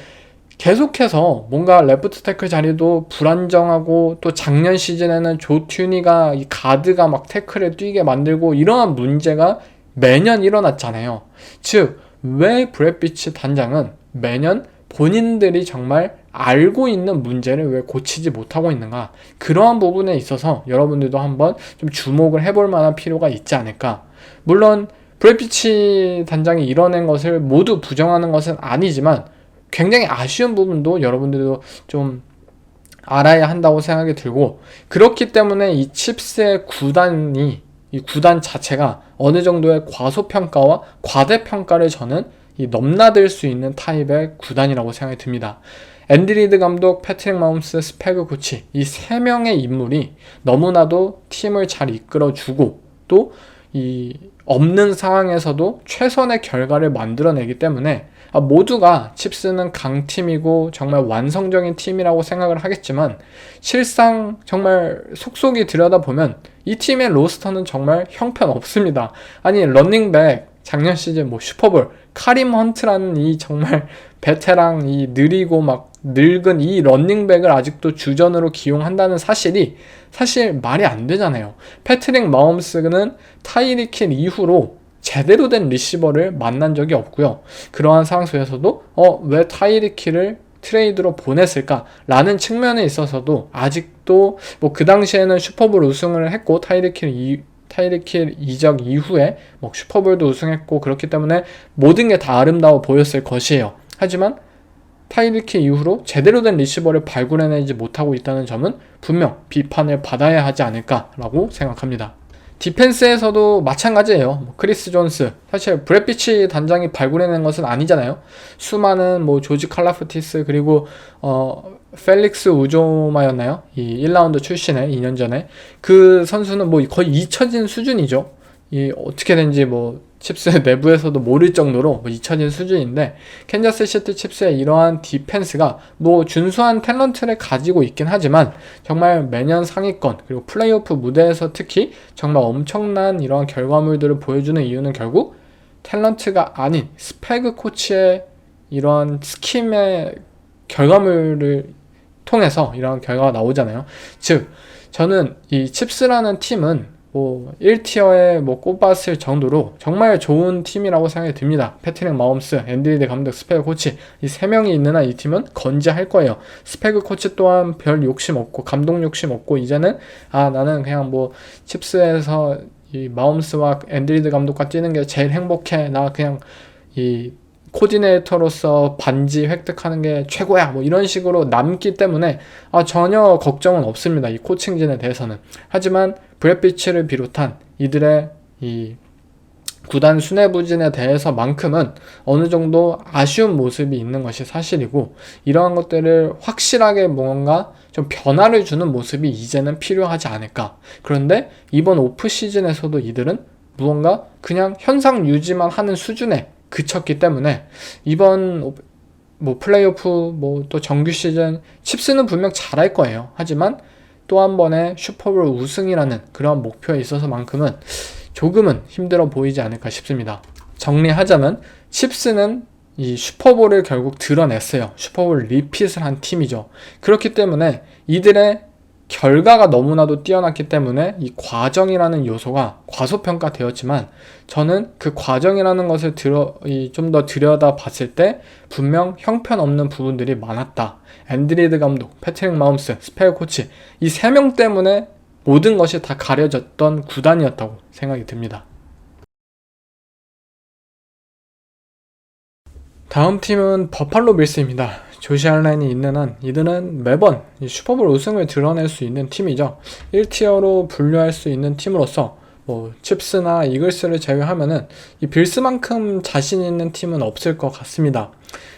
계속해서 뭔가 레프트 태클 자리도 불안정하고 또 작년 시즌에는 조 튜니가 이 가드가 막 태클에 뛰게 만들고 이러한 문제가 매년 일어났잖아요. 즉 왜 브렛 비치 단장은 매년 본인들이 정말 알고 있는 문제를 왜 고치지 못하고 있는가, 그러한 부분에 있어서 여러분들도 한번 좀 주목을 해볼 만한 필요가 있지 않을까. 물론 브렛 비치 단장이 이뤄낸 것을 모두 부정하는 것은 아니지만 굉장히 아쉬운 부분도 여러분들도 좀 알아야 한다고 생각이 들고, 그렇기 때문에 이 칩스의 이 구단 자체가 어느 정도의 과소평가와 과대평가를 저는 넘나들 수 있는 타입의 구단이라고 생각이 듭니다. 앤디 리드 감독, 패트릭 마홈스, 스패그 코치, 이 세 명의 인물이 너무나도 팀을 잘 이끌어주고 또 이 없는 상황에서도 최선의 결과를 만들어내기 때문에 모두가 칩스는 강팀이고 정말 완성적인 팀이라고 생각을 하겠지만, 실상 정말 속속이 들여다보면 이 팀의 로스터는 정말 형편없습니다. 아니, 러닝백 작년 시즌 슈퍼볼 카림 헌트라는 이 정말 베테랑, 이 느리고 막 늙은 이 러닝백을 아직도 주전으로 기용한다는 사실이 사실 말이 안 되잖아요. 패트릭 마홈스는 타이리킥 이후로 제대로 된 리시버를 만난 적이 없고요. 그러한 상황 속에서도 왜 타이리킥을 트레이드로 보냈을까라는 측면에 있어서도 아직도 그 당시에는 슈퍼볼 우승을 했고 타이리킥 이적 이후에 슈퍼볼도 우승했고 그렇기 때문에 모든 게 다 아름다워 보였을 것이에요. 하지만 타이리킥 이후로 제대로 된 리시버를 발굴해내지 못하고 있다는 점은 분명 비판을 받아야 하지 않을까라고 생각합니다. 디펜스에서도 마찬가지예요. 크리스 존스, 사실 브렛 비치 단장이 발굴해낸 것은 아니잖아요. 수많은 조지 칼라프티스, 그리고 펠릭스 우조마였나요? 이 1라운드 출신의 2년 전에 그 선수는 거의 잊혀진 수준이죠. 이 어떻게 된지 칩스 내부에서도 모를 정도로 잊혀진 수준인데, 캔자스 시티 칩스의 이러한 디펜스가 준수한 탤런트를 가지고 있긴 하지만 정말 매년 상위권 그리고 플레이오프 무대에서 특히 정말 엄청난 이러한 결과물들을 보여주는 이유는 결국 탤런트가 아닌 스패그 코치의 이러한 스킴의 결과물을 통해서 이러한 결과가 나오잖아요. 즉, 저는 이 칩스라는 팀은 1티어에 꼽았을 정도로 정말 좋은 팀이라고 생각이 듭니다. 패트릭 마홈스, 앤디 리드 감독, 스패그 코치, 이 세 명이 있는 한 이 팀은 건재할 거예요. 스패그 코치 또한 별 욕심 없고 감독 욕심 없고, 이제는 나는 그냥 칩스에서 이 마홈스와 앤디 리드 감독과 뛰는 게 제일 행복해, 나 그냥 이 코디네이터로서 반지 획득하는 게 최고야, 이런 식으로 남기 때문에 전혀 걱정은 없습니다. 이 코칭진에 대해서는. 하지만 브렛 비치를 비롯한 이들의 이 구단 수뇌부진에 대해서만큼은 어느 정도 아쉬운 모습이 있는 것이 사실이고, 이러한 것들을 확실하게 뭔가 좀 변화를 주는 모습이 이제는 필요하지 않을까. 그런데 이번 오프 시즌에서도 이들은 무언가 그냥 현상 유지만 하는 수준에 그쳤기 때문에 이번 플레이오프 또 정규 시즌 칩스는 분명 잘할 거예요. 하지만 또 한 번의 슈퍼볼 우승이라는 그런 목표에 있어서만큼은 조금은 힘들어 보이지 않을까 싶습니다. 정리하자면 칩스는 이 슈퍼볼을 결국 드러냈어요. 슈퍼볼 리핏을 한 팀이죠. 그렇기 때문에 이들의 결과가 너무나도 뛰어났기 때문에 이 과정이라는 요소가 과소평가되었지만, 저는 그 과정이라는 것을 좀 더 들여다 봤을 때 분명 형편없는 부분들이 많았다. 앤디 리드 감독, 패트릭 마홈스, 스패그 코치, 이 세 명 때문에 모든 것이 다 가려졌던 구단이었다고 생각이 듭니다. 다음 팀은 버팔로 빌스입니다. 조시 알렌이 있는 한 이들은 매번 슈퍼볼 우승을 드러낼 수 있는 팀이죠. 1티어로 분류할 수 있는 팀으로서 칩스나 이글스를 제외하면은 이 빌스만큼 자신 있는 팀은 없을 것 같습니다.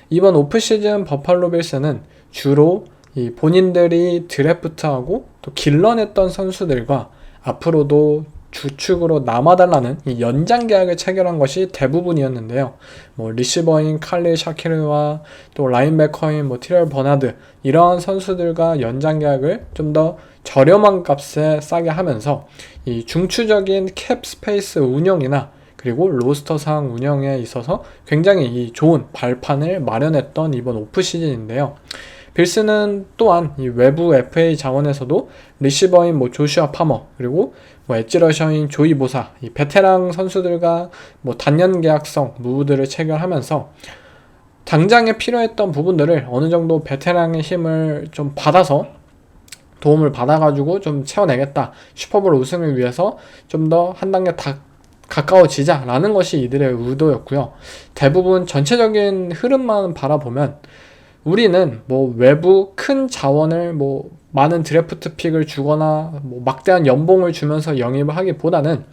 이번 오프시즌 버팔로 빌스는 주로 이 본인들이 드래프트하고 또 길러냈던 선수들과 앞으로도 주축으로 남아달라는 이 연장 계약을 체결한 것이 대부분이었는데요. 리시버인 칼릴 샤키르와 또 라인베커인 티렐 버나드, 이러한 선수들과 연장 계약을 좀 더 저렴한 값에 싸게 하면서 이 중추적인 캡 스페이스 운영이나 그리고 로스터상 운영에 있어서 굉장히 이 좋은 발판을 마련했던 이번 오프 시즌인데요. 빌스는 또한 이 외부 FA 자원에서도 리시버인 조슈아 파머, 그리고 엣지러셔인 조이 보사, 이 베테랑 선수들과 단년 계약성 무브들을 체결하면서 당장에 필요했던 부분들을 어느 정도 베테랑의 힘을 좀 받아서 도움을 받아가지고 좀 채워내겠다. 슈퍼볼 우승을 위해서 좀 더 한 단계 가까워지자라는 것이 이들의 의도였고요. 대부분 전체적인 흐름만 바라보면 우리는 뭐 외부 큰 자원을 뭐 많은 드래프트 픽을 주거나 뭐 막대한 연봉을 주면서 영입을 하기보다는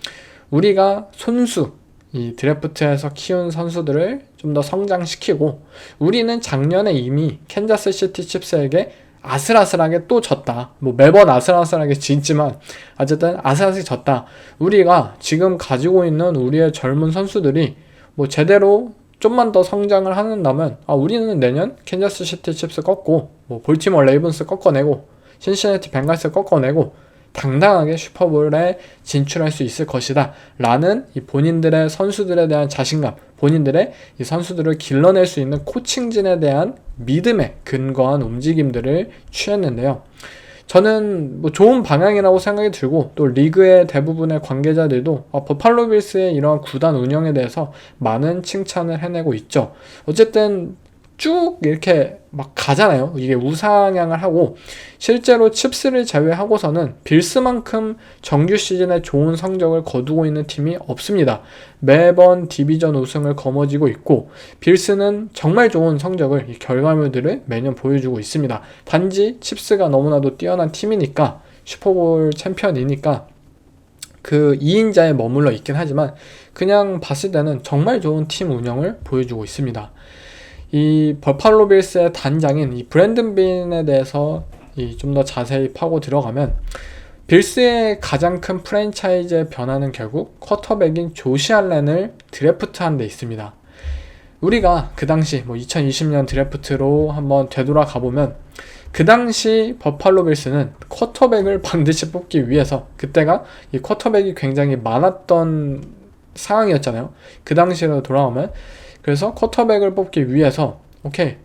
우리가 손수 이 드래프트에서 키운 선수들을 좀 더 성장시키고, 우리는 작년에 이미 캔자스 시티 칩스에게 아슬아슬하게 또 졌다. 뭐 매번 아슬아슬하게 지지만 어쨌든 아슬아슬하게 졌다. 우리가 지금 가지고 있는 우리의 젊은 선수들이 뭐 제대로 좀만 더 성장을 한다면 우리는 내년 캔자스 시티 칩스 꺾고 뭐 볼티모어 레이븐스 꺾어내고 신시내티 벵갈스 꺾어내고 당당하게 슈퍼볼에 진출할 수 있을 것이다 라는 이 본인들의 선수들에 대한 자신감, 본인들의 이 선수들을 길러낼 수 있는 코칭진에 대한 믿음에 근거한 움직임들을 취했는데요. 저는 뭐 좋은 방향이라고 생각이 들고, 또 리그의 대부분의 관계자들도 버팔로 빌스의 이러한 구단 운영에 대해서 많은 칭찬을 해내고 있죠. 어쨌든 쭉 이렇게 막 가잖아요. 이게 우상향을 하고, 실제로 칩스를 제외하고서는 빌스만큼 정규 시즌에 좋은 성적을 거두고 있는 팀이 없습니다. 매번 디비전 우승을 거머쥐고 있고, 빌스는 정말 좋은 성적을, 이 결과물들을 매년 보여주고 있습니다. 단지 칩스가 너무나도 뛰어난 팀이니까, 슈퍼볼 챔피언이니까 그 2인자에 머물러 있긴 하지만 그냥 봤을 때는 정말 좋은 팀 운영을 보여주고 있습니다. 이 버팔로 빌스의 단장인 이 브랜든 빈에 대해서 좀 더 자세히 파고 들어가면, 빌스의 가장 큰 프랜차이즈의 변화는 결국 쿼터백인 조시 알렌을 드래프트한 데 있습니다. 우리가 그 당시 뭐 2020년 드래프트로 한번 되돌아가 보면, 그 당시 버팔로 빌스는 쿼터백을 반드시 뽑기 위해서, 그때가 이 쿼터백이 굉장히 많았던 상황이었잖아요. 그 당시로 돌아오면, 그래서 쿼터백을 뽑기 위해서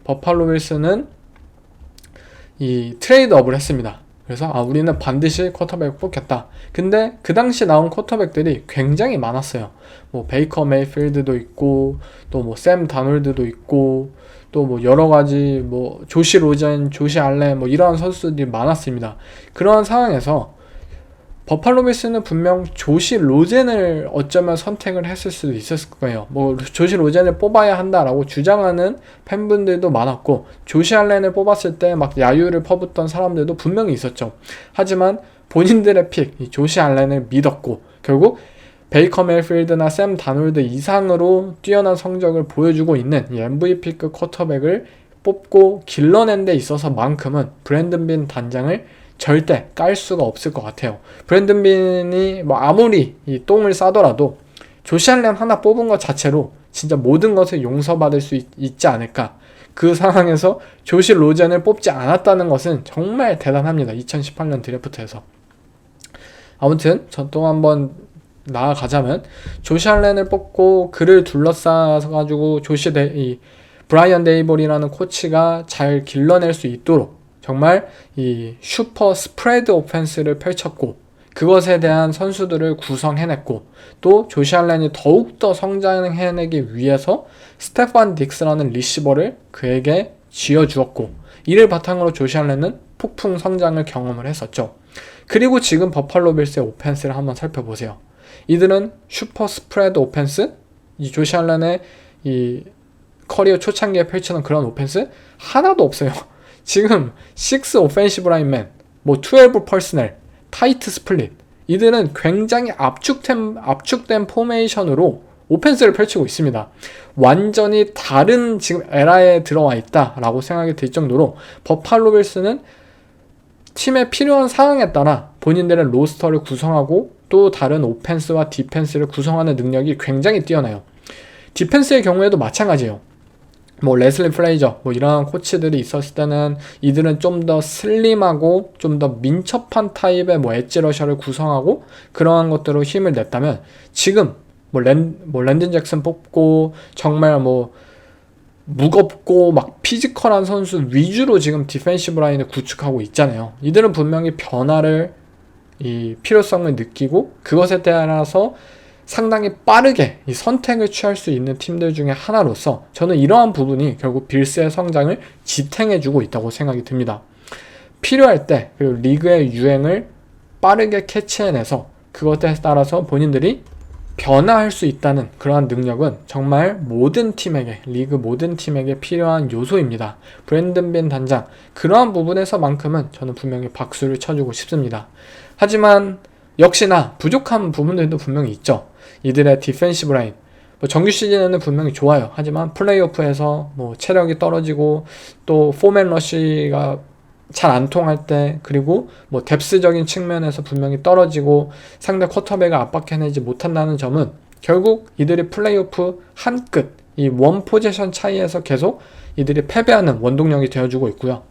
버팔로 빌스는 이 트레이드업을 했습니다. 그래서 우리는 반드시 쿼터백을 뽑겠다. 근데 그 당시 나온 쿼터백들이 굉장히 많았어요. 뭐 베이커 메이필드도 있고, 또 뭐 샘 다놀드도 있고, 또 뭐 여러 가지 뭐 조시 로젠, 조시 알렌 뭐 이러한 선수들이 많았습니다. 그런 상황에서 버팔로 빌스는 분명 조시 로젠을 어쩌면 선택을 했을 수도 있었을 거예요. 뭐 조시 로젠을 뽑아야 한다라고 주장하는 팬분들도 많았고, 조시 알렌을 뽑았을 때 막 야유를 퍼붓던 사람들도 분명히 있었죠. 하지만 본인들의 픽, 이 조시 알렌을 믿었고, 결국 베이커 메이필드나 샘 다놀드 이상으로 뛰어난 성적을 보여주고 있는 이 MVP급 쿼터백을 뽑고 길러낸 데 있어서만큼은 브랜든 빈 단장을 절대 깔 수가 없을 것 같아요. 브랜든 빈이 뭐 아무리 이 똥을 싸더라도 조시 알렌 하나 뽑은 것 자체로 진짜 모든 것을 용서받을 수 있지 않을까. 그 상황에서 조시 로젠을 뽑지 않았다는 것은 정말 대단합니다. 2018년 드래프트에서. 아무튼 저 또 한번 나아가자면, 조시 알렌을 뽑고 그를 둘러싸가지고 브라이언 데이볼이라는 코치가 잘 길러낼 수 있도록 정말 이 슈퍼 스프레드 오펜스를 펼쳤고, 그것에 대한 선수들을 구성해냈고, 또 조시 알렌이 더욱더 성장해내기 위해서 스테판 딕스라는 리시버를 그에게 쥐어주었고, 이를 바탕으로 조시 알렌은 폭풍 성장을 경험을 했었죠. 그리고 지금 버팔로 빌스의 오펜스를 한번 살펴보세요. 이들은 슈퍼 스프레드 오펜스, 이 조시 알렌의 이 커리어 초창기에 펼치는 그런 오펜스 하나도 없어요. 지금 6 오펜시브 라인맨, 뭐 12 퍼스널, 타이트 스플릿, 이들은 굉장히 압축된 포메이션으로 오펜스를 펼치고 있습니다. 완전히 다른 지금 에라에 들어와 있다라고 생각이 들 정도로 버팔로 빌스는 팀에 필요한 상황에 따라 본인들의 로스터를 구성하고 또 다른 오펜스와 디펜스를 구성하는 능력이 굉장히 뛰어나요. 디펜스의 경우에도 마찬가지예요. 뭐 레슬리 플레이저 뭐 이런 코치들이 있었을 때는 이들은 좀 더 슬림하고 좀 더 민첩한 타입의 뭐 엣지 러셔를 구성하고 그러한 것들로 힘을 냈다면, 지금 랜든 잭슨 뽑고 정말 뭐 무겁고 막 피지컬한 선수 위주로 지금 디펜시브 라인을 구축하고 있잖아요. 이들은 분명히 변화를 이 필요성을 느끼고 그것에 따라서 상당히 빠르게 이 선택을 취할 수 있는 팀들 중에 하나로서 저는 이러한 부분이 결국 빌스의 성장을 지탱해주고 있다고 생각이 듭니다. 필요할 때 그리고 리그의 유행을 빠르게 캐치해내서 그것에 따라서 본인들이 변화할 수 있다는 그러한 능력은 정말 모든 팀에게, 리그 모든 팀에게 필요한 요소입니다. 브랜든 빈 단장, 그러한 부분에서만큼은 저는 분명히 박수를 쳐주고 싶습니다. 하지만 역시나 부족한 부분들도 분명히 있죠. 이들의 디펜시브 라인, 정규 시즌에는 분명히 좋아요. 하지만 플레이오프에서 체력이 떨어지고 또 포맨 러쉬가 잘 안 통할 때, 그리고 뎁스적인 측면에서 분명히 떨어지고 상대 쿼터백을 압박해내지 못한다는 점은 결국 이들이 플레이오프 한 끗, 이 원 포지션 차이에서 계속 이들이 패배하는 원동력이 되어주고 있고요.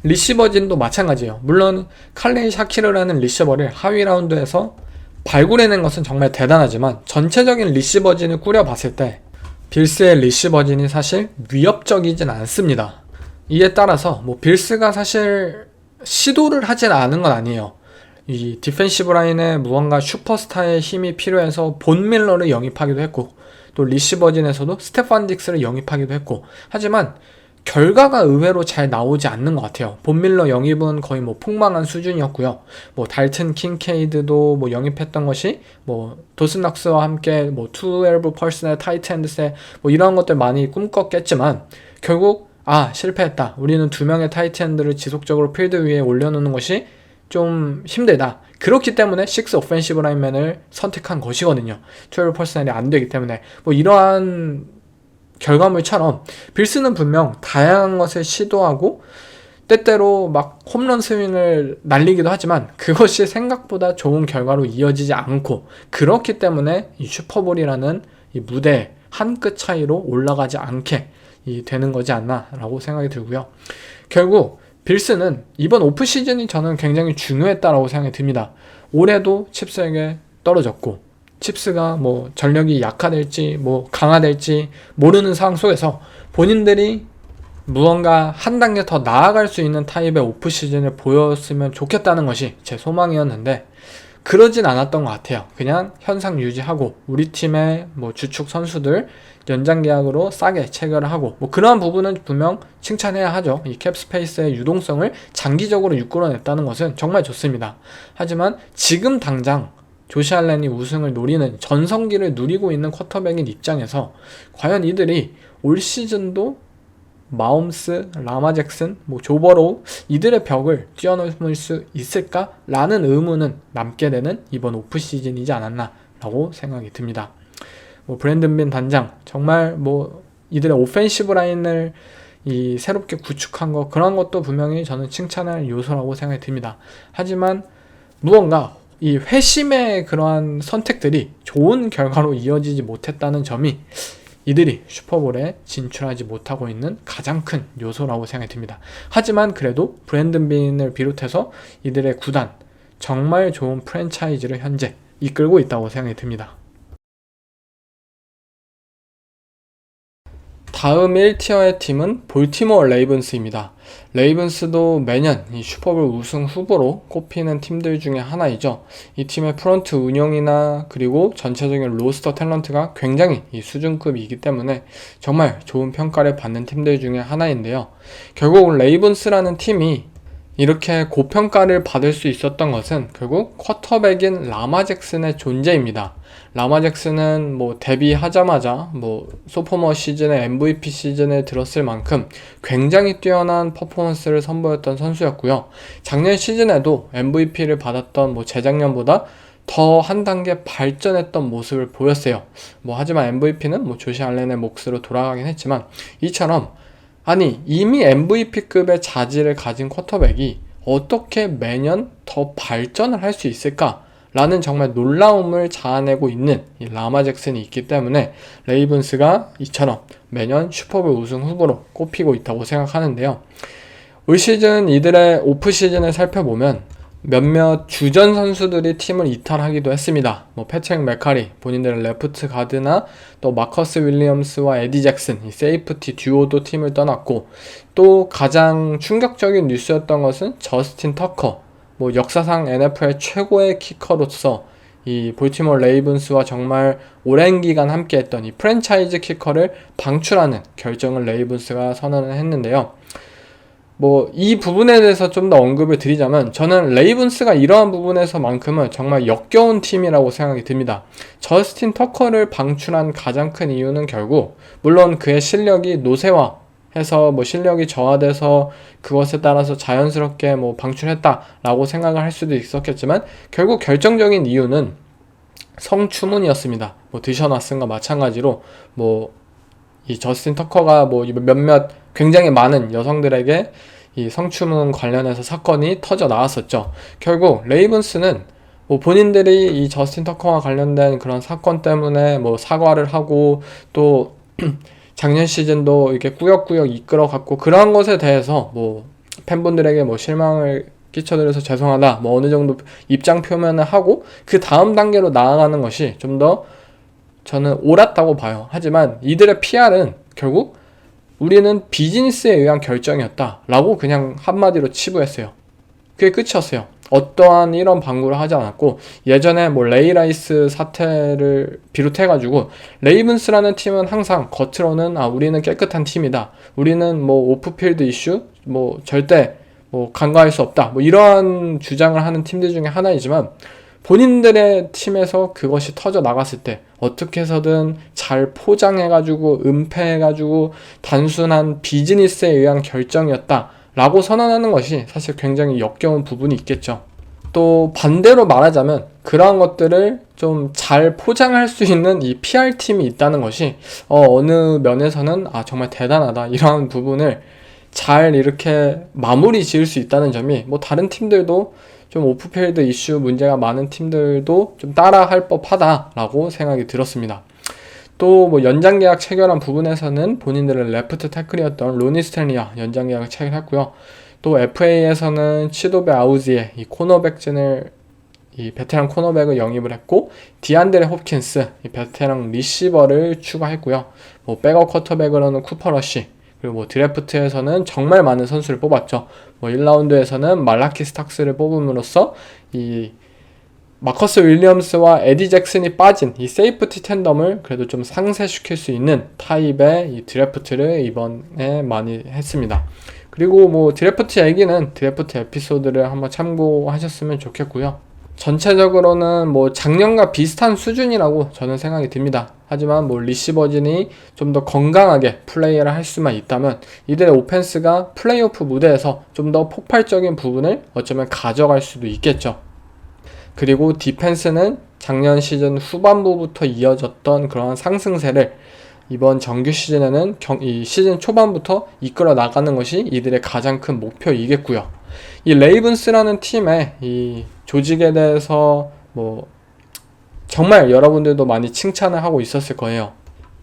리시버진도 마찬가지예요. 물론 칼레이 샤키르라는 리시버를 하위 라운드에서 발굴해낸 것은 정말 대단하지만 전체적인 리시버진을 꾸려봤을 때 빌스의 리시버진이 사실 위협적이진 않습니다. 이에 따라서 빌스가 사실 시도를 하진 않은 건 아니에요. 이 디펜시브 라인에 무언가 슈퍼스타의 힘이 필요해서 본 밀러를 영입하기도 했고, 또 리시버진에서도 스테판 딕스를 영입하기도 했고, 하지만 결과가 의외로 잘 나오지 않는 것 같아요. 본 밀러 영입은 거의 폭망한 수준이었고요. 달튼 킹케이드도 영입했던 것이 도슨 락스와 함께 12 퍼스널 타이트 엔드셋 이런 것들 많이 꿈꿨겠지만 결국 실패했다. 우리는 2명의 타이트엔드를 지속적으로 필드 위에 올려놓는 것이 좀 힘들다. 그렇기 때문에 6 오펜시브 라인맨을 선택한 것이거든요. 12 퍼스널이 안 되기 때문에 이러한 결과물처럼 빌스는 분명 다양한 것을 시도하고 때때로 홈런 스윙을 날리기도 하지만 그것이 생각보다 좋은 결과로 이어지지 않고, 그렇기 때문에 이 슈퍼볼이라는 이 무대에 한 끗 차이로 올라가지 않게 되는 거지 않나 라고 생각이 들고요. 결국 빌스는 이번 오프 시즌이 저는 굉장히 중요했다라고 생각이 듭니다. 올해도 칩스에게 떨어졌고, 칩스가 전력이 약화될지 강화될지 모르는 상황 속에서 본인들이 무언가 한 단계 더 나아갈 수 있는 타입의 오프 시즌을 보였으면 좋겠다는 것이 제 소망이었는데 그러진 않았던 것 같아요. 그냥 현상 유지하고 우리 팀의 주축 선수들 연장 계약으로 싸게 체결을 하고 그러한 부분은 분명 칭찬해야 하죠. 이 캡스페이스의 유동성을 장기적으로 이끌어냈다는 것은 정말 좋습니다. 하지만 지금 당장 조시 알렌이 우승을 노리는 전성기를 누리고 있는 쿼터백인 입장에서 과연 이들이 올 시즌도 마홈스, 라마 잭슨, 조 버로우 이들의 벽을 뛰어넘을 수 있을까라는 의문은 남게 되는 이번 오프 시즌이지 않았나 라고 생각이 듭니다. 브랜든 빈 단장 정말 이들의 오펜시브 라인을 새롭게 구축한 것, 그런 것도 분명히 저는 칭찬할 요소라고 생각이 듭니다. 하지만 무언가 이 회심의 그러한 선택들이 좋은 결과로 이어지지 못했다는 점이 이들이 슈퍼볼에 진출하지 못하고 있는 가장 큰 요소라고 생각이 듭니다. 하지만 그래도 브랜든 빈을 비롯해서 이들의 구단, 정말 좋은 프랜차이즈를 현재 이끌고 있다고 생각이 듭니다. 다음 1티어의 팀은 볼티모어 레이븐스입니다. 레이븐스도 매년 이 슈퍼볼 우승 후보로 꼽히는 팀들 중에 하나이죠. 이 팀의 프런트 운영이나 그리고 전체적인 로스터 탤런트가 굉장히 이 수준급이기 때문에 정말 좋은 평가를 받는 팀들 중에 하나인데요. 결국 레이븐스라는 팀이 이렇게 고평가를 받을 수 있었던 것은 결국 쿼터백인 라마 잭슨의 존재입니다. 라마 잭슨은 데뷔하자마자 소포머 시즌의 MVP 시즌에 들었을 만큼 굉장히 뛰어난 퍼포먼스를 선보였던 선수였고요. 작년 시즌에도 MVP를 받았던 재작년보다 더 한 단계 발전했던 모습을 보였어요. 하지만 MVP는 조시 알렌의 몫으로 돌아가긴 했지만 이처럼 이미 MVP급의 자질을 가진 쿼터백이 어떻게 매년 더 발전을 할 수 있을까? 라는 정말 놀라움을 자아내고 있는 이 라마 잭슨이 있기 때문에 레이븐스가 이처럼 매년 슈퍼볼 우승 후보로 꼽히고 있다고 생각하는데요. 올 시즌 이들의 오프 시즌을 살펴보면 몇몇 주전 선수들이 팀을 이탈하기도 했습니다. 패트릭 맥카리, 본인들의 레프트 가드나 또 마커스 윌리엄스와 에디 잭슨, 이 세이프티 듀오도 팀을 떠났고, 또 가장 충격적인 뉴스였던 것은 저스틴 터커, 역사상 NFL 최고의 키커로서 이 볼티모어 레이븐스와 정말 오랜 기간 함께했던 이 프랜차이즈 키커를 방출하는 결정을 레이븐스가 선언을 했는데요. 뭐 이 부분에 대해서 좀 더 언급을 드리자면 저는 레이븐스가 이러한 부분에서만큼은 정말 역겨운 팀이라고 생각이 듭니다. 저스틴 터커를 방출한 가장 큰 이유는 결국 물론 그의 실력이 노쇠화해서 뭐 실력이 저하돼서 그것에 따라서 자연스럽게 뭐 방출했다라고 생각을 할 수도 있었겠지만 결국 결정적인 이유는 성추문이었습니다. 뭐 드셔나슨과 마찬가지로 뭐 이 저스틴 터커가 뭐 몇몇 굉장히 많은 여성들에게 이 성추문 관련해서 사건이 터져 나왔었죠. 결국 레이븐스는 뭐 본인들이 이 저스틴 터커와 관련된 그런 사건 때문에 뭐 사과를 하고 또 작년 시즌도 이렇게 꾸역꾸역 이끌어갔고 그러한 것에 대해서 뭐 팬분들에게 뭐 실망을 끼쳐드려서 죄송하다 뭐 어느 정도 입장 표명을 하고 그 다음 단계로 나아가는 것이 좀 더 저는 옳았다고 봐요. 하지만 이들의 PR은 결국 우리는 비즈니스에 의한 결정이었다 라고 그냥 한마디로 치부했어요. 그게 끝이었어요. 어떠한 이런 방구를 하지 않았고 예전에 뭐 레이라이스 사태를 비롯해가지고 레이븐스라는 팀은 항상 겉으로는 우리는 깨끗한 팀이다. 우리는 뭐 오프필드 이슈 뭐 절대 뭐 간과할 수 없다. 뭐 이러한 주장을 하는 팀들 중에 하나이지만 본인들의 팀에서 그것이 터져 나갔을 때 어떻게 해서든 잘 포장해가지고 은폐해가지고 단순한 비즈니스에 의한 결정이었다 라고 선언하는 것이 사실 굉장히 역겨운 부분이 있겠죠. 또 반대로 말하자면 그러한 것들을 좀 잘 포장할 수 있는 이 PR팀이 있다는 것이 어느 면에서는 정말 대단하다 이러한 부분을 잘 이렇게 마무리 지을 수 있다는 점이 뭐 다른 팀들도 좀 오프필드 이슈 문제가 많은 팀들도 좀 따라할 법하다라고 생각이 들었습니다. 또 뭐 연장계약 체결한 부분에서는 본인들의 레프트 태클이었던 로니 스탠리와 연장계약을 체결했고요. 또 FA에서는 치도베 아우지에 이 코너백진을 이 베테랑 코너백을 영입을 했고 디안드레 홉킨스 이 베테랑 리시버를 추가했고요. 뭐 백업 쿼터백으로는 쿠퍼 러시 그리고 뭐 드래프트에서는 정말 많은 선수를 뽑았죠. 뭐 1라운드에서는 말라키 스탁스를 뽑음으로써 이 마커스 윌리엄스와 에디 잭슨이 빠진 이 세이프티 텐덤을 그래도 좀 상쇄시킬 수 있는 타입의 이 드래프트를 이번에 많이 했습니다. 그리고 뭐 드래프트 얘기는 드래프트 에피소드를 한번 참고하셨으면 좋겠고요. 전체적으로는 뭐 작년과 비슷한 수준이라고 저는 생각이 듭니다. 하지만 뭐 리시버진이 좀 더 건강하게 플레이를 할 수만 있다면 이들의 오펜스가 플레이오프 무대에서 좀 더 폭발적인 부분을 어쩌면 가져갈 수도 있겠죠. 그리고 디펜스는 작년 시즌 후반부부터 이어졌던 그러한 상승세를 이번 정규 시즌에는 이 시즌 초반부터 이끌어 나가는 것이 이들의 가장 큰 목표이겠고요. 이 레이븐스라는 팀의 이 조직에 대해서 뭐 정말 여러분들도 많이 칭찬을 하고 있었을 거예요.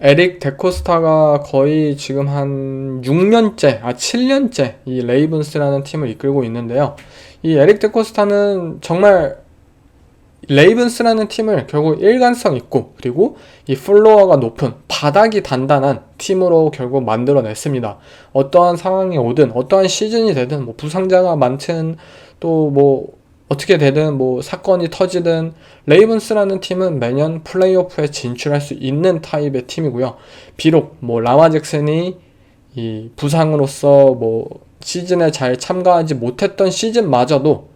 에릭 데코스타가 거의 지금 한 7년째 이 레이븐스라는 팀을 이끌고 있는데요. 이 에릭 데코스타는 정말 레이븐스라는 팀을 결국 일관성 있고 그리고 이 플로어가 높은 바닥이 단단한 팀으로 결국 만들어냈습니다. 어떠한 상황이 오든 어떠한 시즌이 되든 뭐 부상자가 많든 또 뭐 어떻게 되든 뭐 사건이 터지든 레이븐스라는 팀은 매년 플레이오프에 진출할 수 있는 타입의 팀이고요. 비록 뭐 라마 잭슨이 이 부상으로서 뭐 시즌에 잘 참가하지 못했던 시즌마저도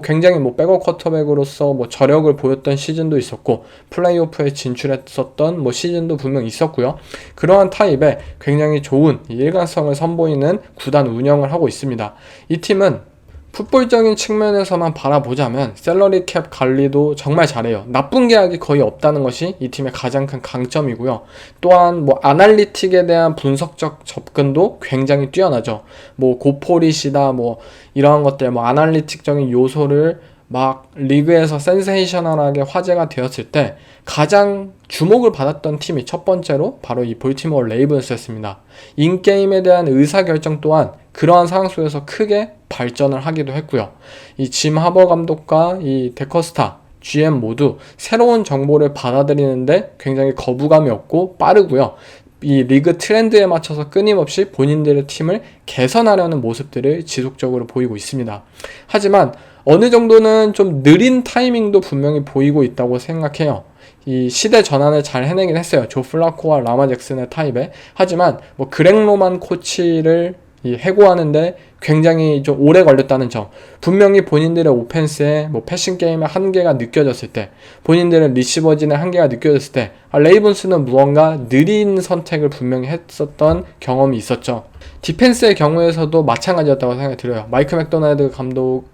굉장히 뭐 백업 쿼터백으로서 뭐 저력을 보였던 시즌도 있었고 플레이오프에 진출했었던 뭐 시즌도 분명 있었고요. 그러한 타입의 굉장히 좋은 일관성을 선보이는 구단 운영을 하고 있습니다. 이 팀은 풋볼적인 측면에서만 바라보자면 셀러리 캡 관리도 정말 잘해요. 나쁜 계약이 거의 없다는 것이 이 팀의 가장 큰 강점이고요. 또한 뭐 아날리틱에 대한 분석적 접근도 굉장히 뛰어나죠. 뭐 고포릿이다 뭐 이러한 것들 뭐 아날리틱적인 요소를 막 리그에서 센세이셔널하게 화제가 되었을 때 가장 주목을 받았던 팀이 첫 번째로 바로 이 볼티모어 레이븐스였습니다. 인게임에 대한 의사결정 또한 그러한 상황 속에서 크게 발전을 하기도 했고요. 이 짐 하버 감독과 이 데커스타 GM 모두 새로운 정보를 받아들이는데 굉장히 거부감이 없고 빠르고요. 이 리그 트렌드에 맞춰서 끊임없이 본인들의 팀을 개선하려는 모습들을 지속적으로 보이고 있습니다. 하지만 어느 정도는 좀 느린 타이밍도 분명히 보이고 있다고 생각해요. 이 시대 전환을 잘 해내긴 했어요. 조 플라코와 라마 잭슨의 타입에. 하지만 뭐 그렉 로만 코치를 이 해고하는데 굉장히 좀 오래 걸렸다는 점, 분명히 본인들의 오펜스에 뭐 패싱 게임의 한계가 느껴졌을 때, 본인들의 리시버진의 한계가 느껴졌을 때, 레이븐스는 무언가 느린 선택을 분명히 했었던 경험이 있었죠. 디펜스의 경우에서도 마찬가지였다고 생각이 들어요. 마이크 맥도날드 감독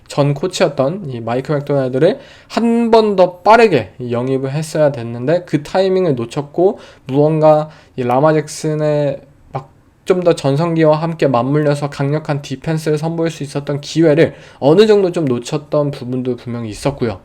전 코치였던 이 마이크 맥도날드를 한 번 더 빠르게 영입을 했어야 됐는데 그 타이밍을 놓쳤고, 무언가 이 라마 잭슨의 좀 더 전성기와 함께 맞물려서 강력한 디펜스를 선보일 수 있었던 기회를 어느 정도 좀 놓쳤던 부분도 분명히 있었고요.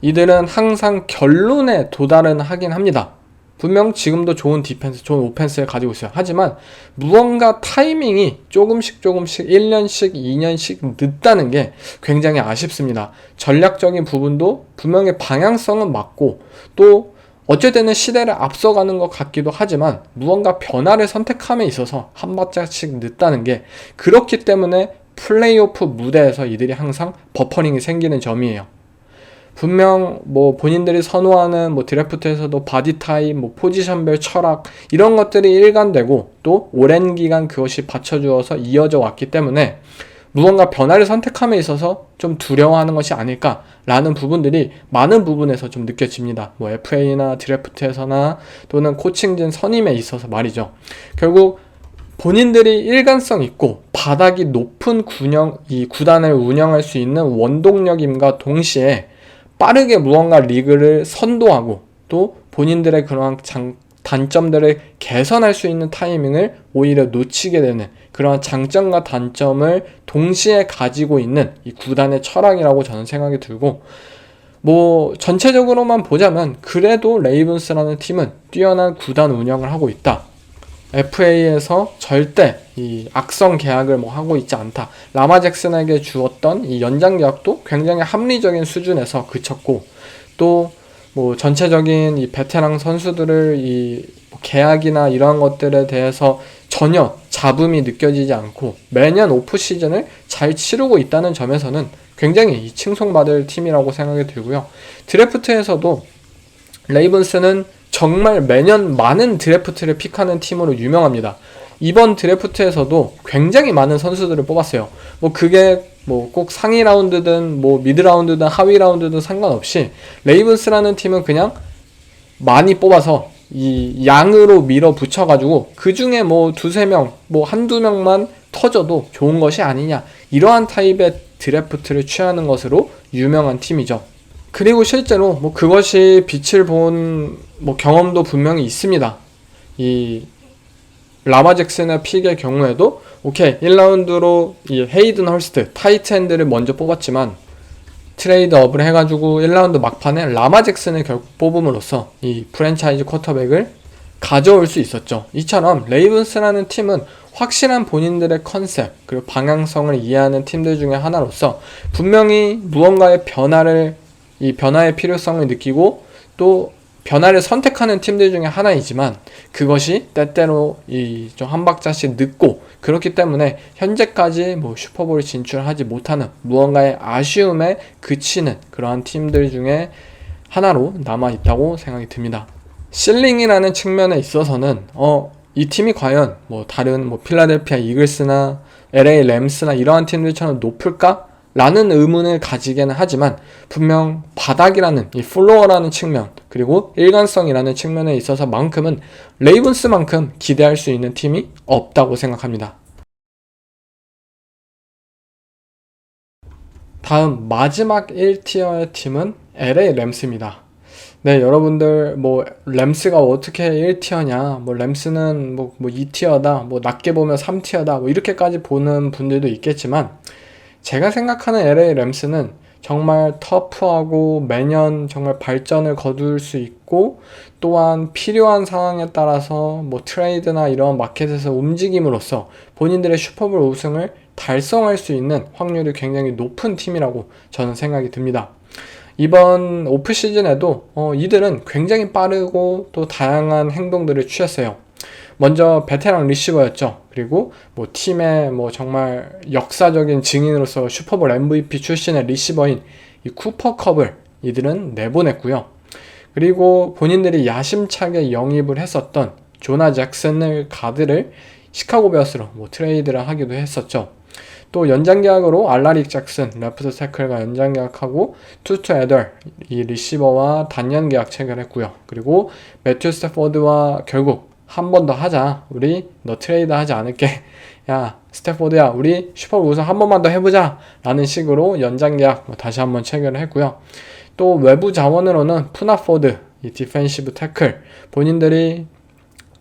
이들은 항상 결론에 도달은 하긴 합니다. 분명 지금도 좋은 디펜스, 좋은 오펜스를 가지고 있어요. 하지만 무언가 타이밍이 조금씩 1년씩 2년씩 늦다는 게 굉장히 아쉽습니다. 전략적인 부분도 분명히 방향성은 맞고, 또 어쩔 때는 시대를 앞서가는 것 같기도 하지만 무언가 변화를 선택함에 있어서 한 발짝씩 늦다는 게, 그렇기 때문에 플레이오프 무대에서 이들이 항상 버퍼링이 생기는 점이에요. 분명 뭐 본인들이 선호하는 뭐 드래프트에서도 바디 타입, 뭐 포지션별 철학, 이런 것들이 일관되고 또 오랜 기간 그것이 받쳐주어서 이어져 왔기 때문에 무언가 변화를 선택함에 있어서 좀 두려워하는 것이 아닐까라는 부분들이 많은 부분에서 좀 느껴집니다. 뭐 FA나 드래프트에서나 또는 코칭진 선임에 있어서 말이죠. 결국 본인들이 일관성 있고 바닥이 높은 이 구단을 운영할 수 있는 원동력임과 동시에 빠르게 무언가 리그를 선도하고 또 본인들의 그러한 단점들을 개선할 수 있는 타이밍을 오히려 놓치게 되는 그러한 장점과 단점을 동시에 가지고 있는 이 구단의 철학이라고 저는 생각이 들고, 뭐 전체적으로만 보자면 그래도 레이븐스라는 팀은 뛰어난 구단 운영을 하고 있다. FA에서 절대 이 악성 계약을 뭐 하고 있지 않다. 라마 잭슨에게 주었던 이 연장 계약도 굉장히 합리적인 수준에서 그쳤고, 또 뭐 전체적인 이 베테랑 선수들을 이 계약이나 이러한 것들에 대해서 전혀 잡음이 느껴지지 않고 매년 오프 시즌을 잘 치르고 있다는 점에서는 굉장히 칭송받을 팀이라고 생각이 들고요. 드래프트에서도 레이븐스는 정말 매년 많은 드래프트를 픽하는 팀으로 유명합니다. 이번 드래프트에서도 굉장히 많은 선수들을 뽑았어요. 뭐 그게 뭐 꼭 상위 라운드든 뭐 미드 라운드든 하위 라운드든 상관없이 레이븐스라는 팀은 그냥 많이 뽑아서 이 양으로 밀어붙여가지고 그 중에 뭐 두세 명, 뭐 한두 명만 터져도 좋은 것이 아니냐, 이러한 타입의 드래프트를 취하는 것으로 유명한 팀이죠. 그리고 실제로 뭐 그것이 빛을 본 뭐 경험도 분명히 있습니다. 이 라마 잭슨의 픽의 경우에도 오케이 1라운드로 이 헤이든 헐스트 타이트엔드를 먼저 뽑았지만 트레이드업을 해가지고 1라운드 막판에 라마 잭슨을 결국 뽑음으로써 이 프랜차이즈 쿼터백을 가져올 수 있었죠. 이처럼 레이븐스라는 팀은 확실한 본인들의 컨셉 그리고 방향성을 이해하는 팀들 중에 하나로서 분명히 무언가의 변화의 필요성을 느끼고 또 변화를 선택하는 팀들 중에 하나이지만, 그것이 때때로 좀 한 박자씩 늦고, 그렇기 때문에 현재까지 뭐 슈퍼볼 진출하지 못하는 무언가의 아쉬움에 그치는 그러한 팀들 중에 하나로 남아있다고 생각이 듭니다. 실링이라는 측면에 있어서는 이 팀이 과연 뭐 다른 뭐 필라델피아 이글스나 LA 램스나 이러한 팀들처럼 높을까? 라는 의문을 가지게는 하지만 분명 바닥이라는 이 플로어라는 측면 그리고 일관성이라는 측면에 있어서만큼은 레이븐스만큼 기대할 수 있는 팀이 없다고 생각합니다. 다음 마지막 1티어의 팀은 LA 램스입니다. 네, 여러분들 뭐 램스가 어떻게 1티어냐, 뭐 램스는 뭐 2티어다, 뭐 낮게 보면 3티어다, 뭐 이렇게까지 보는 분들도 있겠지만, 제가 생각하는 LA 램스는 정말 터프하고 매년 정말 발전을 거둘 수 있고, 또한 필요한 상황에 따라서 뭐 트레이드나 이런 마켓에서 움직임으로써 본인들의 슈퍼볼 우승을 달성할 수 있는 확률이 굉장히 높은 팀이라고 저는 생각이 듭니다. 이번 오프 시즌에도 이들은 굉장히 빠르고 또 다양한 행동들을 취했어요. 먼저 베테랑 리시버였죠. 그리고 뭐 팀의 뭐 정말 역사적인 증인으로서 슈퍼볼 MVP 출신의 리시버인 이 쿠퍼컵을 이들은 내보냈고요. 그리고 본인들이 야심차게 영입을 했었던 조나 잭슨을 가드를 시카고 베어스로 뭐 트레이드를 하기도 했었죠. 또 연장 계약으로 알라릭 잭슨 레프트 태클과 연장 계약하고 투투 에덜 이 리시버와 단년 계약 체결했고요. 그리고 매튜 스태포드와 결국 한 번 더 하자. 우리 너 트레이드 하지 않을게. 야 스태포드야 우리 슈퍼볼 우승 한 번만 더 해보자 라는 식으로 연장 계약 다시 한번 체결을 했고요. 또 외부 자원으로는 푸나포드 이 디펜시브 태클 본인들이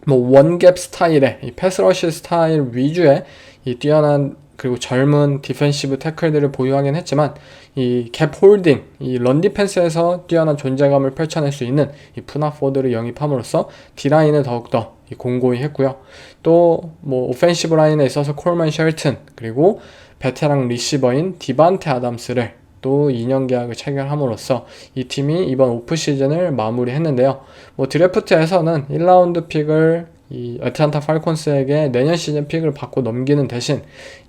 뭐 원갭 스타일의 이 패스러시 스타일 위주의 이 뛰어난 그리고 젊은 디펜시브 태클들을 보유하긴 했지만 이 갭 홀딩, 이 런 디펜스에서 뛰어난 존재감을 펼쳐낼 수 있는 이 푸나포드를 영입함으로써 D라인을 더욱더 공고히 했고요. 또 뭐 오펜시브 라인에 있어서 콜만 쉘튼 그리고 베테랑 리시버인 디반테 아담스를 또 2년 계약을 체결함으로써 이 팀이 이번 오프 시즌을 마무리했는데요. 뭐 드래프트에서는 1라운드 픽을 이 애틀란타 팔콘스에게 내년 시즌 픽을 받고 넘기는 대신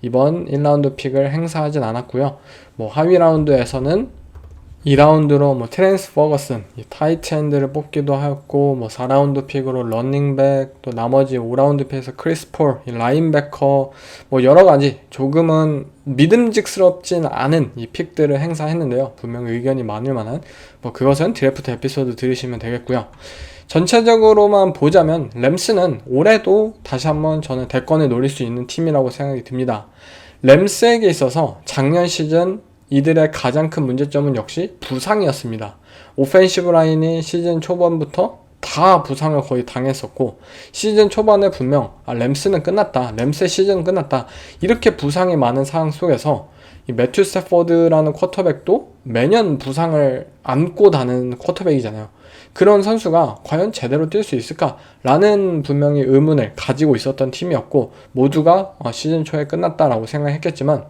이번 1라운드 픽을 행사하진 않았고요. 뭐 하위 라운드에서는 2라운드로 뭐 트랜스 퍼거슨 타이트 엔드를 뽑기도 하였고 뭐 4라운드 픽으로 러닝백 또 나머지 5라운드 픽에서 크리스 폴 라인베커 뭐 여러가지 조금은 믿음직스럽진 않은 이 픽들을 행사했는데요. 분명 의견이 많을 만한 뭐 그것은 드래프트 에피소드 들으시면 되겠고요. 전체적으로만 보자면 램스는 올해도 다시 한번 저는 대권을 노릴 수 있는 팀이라고 생각이 듭니다. 램스에게 있어서 작년 시즌 이들의 가장 큰 문제점은 역시 부상이었습니다. 오펜시브 라인이 시즌 초반부터 다 부상을 거의 당했었고 시즌 초반에 분명 램스는 끝났다. 램스의 시즌은 끝났다. 이렇게 부상이 많은 상황 속에서 이 매튜 스태포드라는 쿼터백도 매년 부상을 안고 다는 쿼터백이잖아요. 그런 선수가 과연 제대로 뛸 수 있을까? 라는 분명히 의문을 가지고 있었던 팀이었고 모두가 시즌 초에 끝났다라고 생각했겠지만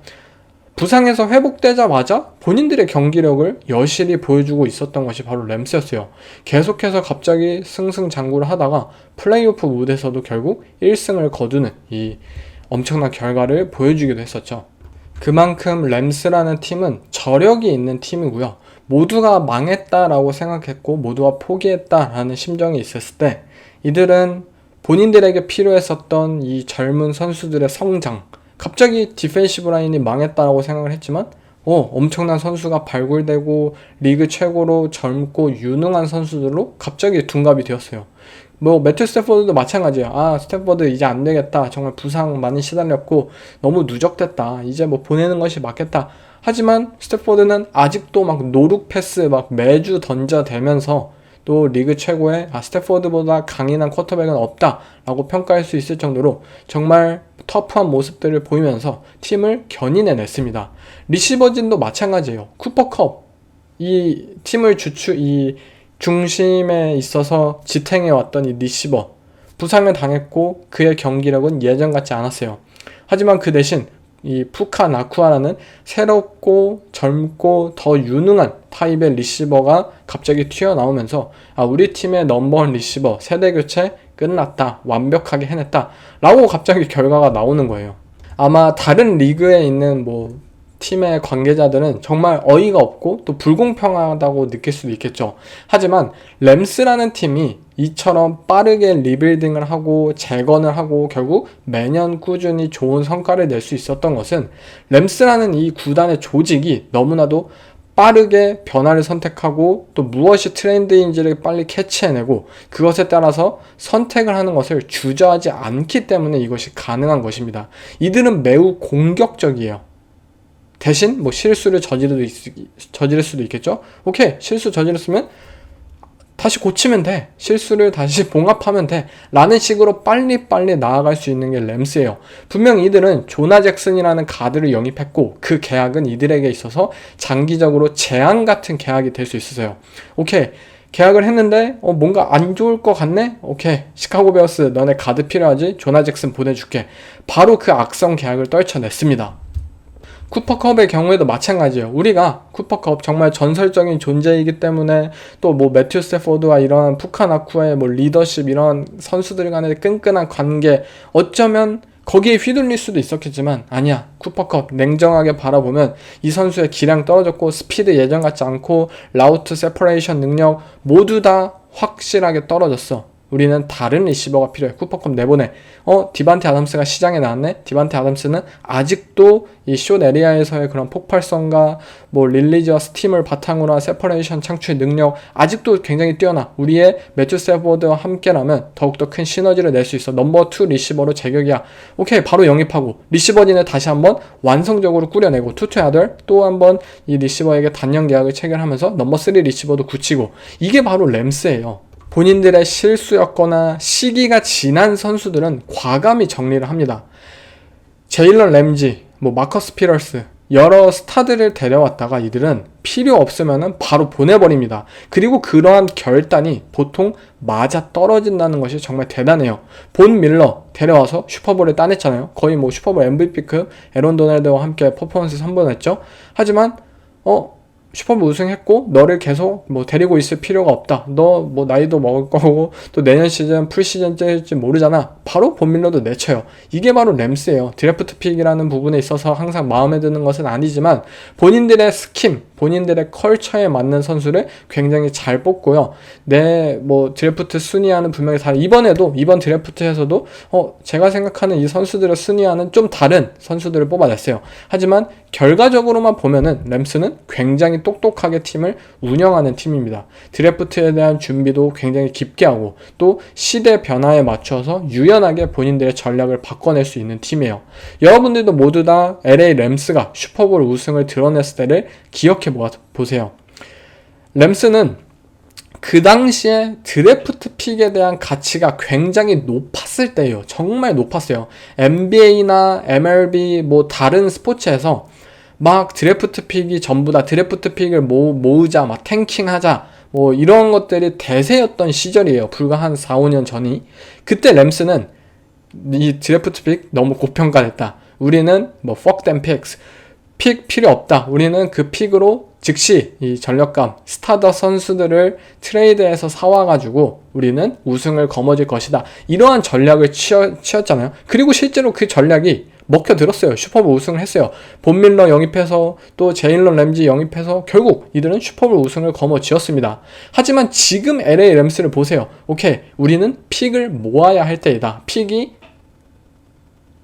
부상에서 회복되자마자 본인들의 경기력을 여실히 보여주고 있었던 것이 바로 램스였어요. 계속해서 갑자기 승승장구를 하다가 플레이오프 무대에서도 결국 1승을 거두는 이 엄청난 결과를 보여주기도 했었죠. 그만큼 램스라는 팀은 저력이 있는 팀이고요. 모두가 망했다라고 생각했고 모두가 포기했다라는 심정이 있었을 때 이들은 본인들에게 필요했었던 이 젊은 선수들의 성장 갑자기 디펜시브 라인이 망했다라고 생각을 했지만 엄청난 선수가 발굴되고 리그 최고로 젊고 유능한 선수들로 갑자기 둔갑이 되었어요. 뭐 매튜 스태포드도 마찬가지야. 스태포드 이제 안 되겠다. 정말 부상 많이 시달렸고 너무 누적됐다. 이제 뭐 보내는 것이 맞겠다. 하지만 스태포드는 아직도 막 노룩 패스 막 매주 던져대면서 또 리그 최고의 스태포드보다 강인한 쿼터백은 없다라고 평가할 수 있을 정도로 정말 터프한 모습들을 보이면서 팀을 견인해냈습니다. 리시버진도 마찬가지예요. 쿠퍼컵 이 팀을 이 중심에 있어서 지탱해왔던 이 리시버 부상을 당했고 그의 경기력은 예전 같지 않았어요. 하지만 그 대신 이 푸카 나쿠아라는 새롭고 젊고 더 유능한 타입의 리시버가 갑자기 튀어나오면서 우리 팀의 넘버원 리시버 세대교체 끝났다. 완벽하게 해냈다. 라고 갑자기 결과가 나오는 거예요. 아마 다른 리그에 있는 뭐 팀의 관계자들은 정말 어이가 없고 또 불공평하다고 느낄 수도 있겠죠. 하지만 램스라는 팀이 이처럼 빠르게 리빌딩을 하고 재건을 하고 결국 매년 꾸준히 좋은 성과를 낼 수 있었던 것은 램스라는 이 구단의 조직이 너무나도 빠르게 변화를 선택하고 또 무엇이 트렌드인지를 빨리 캐치해내고 그것에 따라서 선택을 하는 것을 주저하지 않기 때문에 이것이 가능한 것입니다. 이들은 매우 공격적이에요. 대신 뭐 실수를 저지를 수도 있겠죠. 오케이, 실수 저질렀으면 다시 고치면 돼. 실수를 다시 봉합하면 돼. 라는 식으로 빨리빨리 나아갈 수 있는 게 램스예요. 분명 이들은 조나 잭슨이라는 가드를 영입했고 그 계약은 이들에게 있어서 장기적으로 재앙 같은 계약이 될 수 있었어요. 오케이, 계약을 했는데 뭔가 안 좋을 것 같네? 오케이, 시카고 베어스 너네 가드 필요하지? 조나 잭슨 보내줄게. 바로 그 악성 계약을 떨쳐냈습니다. 쿠퍼컵의 경우에도 마찬가지예요. 우리가 쿠퍼컵 정말 전설적인 존재이기 때문에 또 뭐 매튜 스태포드와 이런 푸카나쿠아의 뭐 리더십 이런 선수들 간의 끈끈한 관계 어쩌면 거기에 휘둘릴 수도 있었겠지만 아니야. 쿠퍼컵 냉정하게 바라보면 이 선수의 기량 떨어졌고 스피드 예전 같지 않고 라우트 세퍼레이션 능력 모두 다 확실하게 떨어졌어. 우리는 다른 리시버가 필요해. 쿠퍼컵 내보내. 디반테 아담스가 시장에 나왔네. 디반테 아담스는 아직도 이 숏 에리아에서의 그런 폭발성과 뭐 릴리즈와 스팀을 바탕으로 한 세퍼레이션 창출 능력 아직도 굉장히 뛰어나. 우리의 매튜 스태포드와 함께라면 더욱더 큰 시너지를 낼 수 있어. 넘버 2 리시버로 제격이야. 오케이, 바로 영입하고 리시버진을 다시 한번 완성적으로 꾸려내고 투투의 아들 또 한번 이 리시버에게 단년 계약을 체결하면서 넘버 3 리시버도 굳히고, 이게 바로 램스예요. 본인들의 실수였거나 시기가 지난 선수들은 과감히 정리를 합니다. 제일런 램지, 뭐 마커스 피러스, 여러 스타들을 데려왔다가 이들은 필요 없으면 바로 보내버립니다. 그리고 그러한 결단이 보통 맞아 떨어진다는 것이 정말 대단해요. 본 밀러 데려와서 슈퍼볼을 따냈잖아요. 거의 뭐 슈퍼볼 MVP급 에런 도널드와 함께 퍼포먼스 선보였죠. 하지만 슈퍼볼 우승했고 너를 계속 뭐 데리고 있을 필요가 없다. 너 뭐 나이도 먹을 거고 또 내년 시즌 풀시즌 째일지 모르잖아. 바로 본 밀러도 내쳐요. 이게 바로 램스예요. 드래프트 픽이라는 부분에 있어서 항상 마음에 드는 것은 아니지만 본인들의 스킴, 본인들의 컬처에 맞는 선수를 굉장히 잘 뽑고요. 뭐 드래프트 순위와는 분명히 이번 드래프트에서도 제가 생각하는 이 선수들의 순위와는 좀 다른 선수들을 뽑아냈어요. 하지만 결과적으로만 보면은 램스는 굉장히 똑똑하게 팀을 운영하는 팀입니다. 드래프트에 대한 준비도 굉장히 깊게 하고 또 시대 변화에 맞춰서 유연하게 본인들의 전략을 바꿔낼 수 있는 팀이에요. 여러분들도 모두 다 LA 램스가 슈퍼볼 우승을 드러냈을 때를 기억해 보세요. 램스는 그 당시에 드래프트 픽에 대한 가치가 굉장히 높았을 때예요. 정말 높았어요. NBA나 MLB 뭐 다른 스포츠에서 막 드래프트 픽이 전부 다 드래프트 픽을 모으자, 막 탱킹하자, 뭐 이런 것들이 대세였던 시절이에요. 불과 한 4, 5년 전이. 그때 램스는 이 드래프트 픽 너무 고평가됐다. 우리는 뭐 fuck them picks. 픽 필요 없다. 우리는 그 픽으로 즉시 이 전력감, 스타더 선수들을 트레이드해서 사와가지고 우리는 우승을 거머쥘 것이다. 이러한 전략을 취했잖아요. 그리고 실제로 그 전략이 먹혀들었어요. 슈퍼볼 우승을 했어요. 본 밀러 영입해서 또 제일런 램지 영입해서 결국 이들은 슈퍼볼 우승을 거머쥐었습니다. 하지만 지금 LA 램스를 보세요. 오케이, 우리는 픽을 모아야 할 때이다. 픽이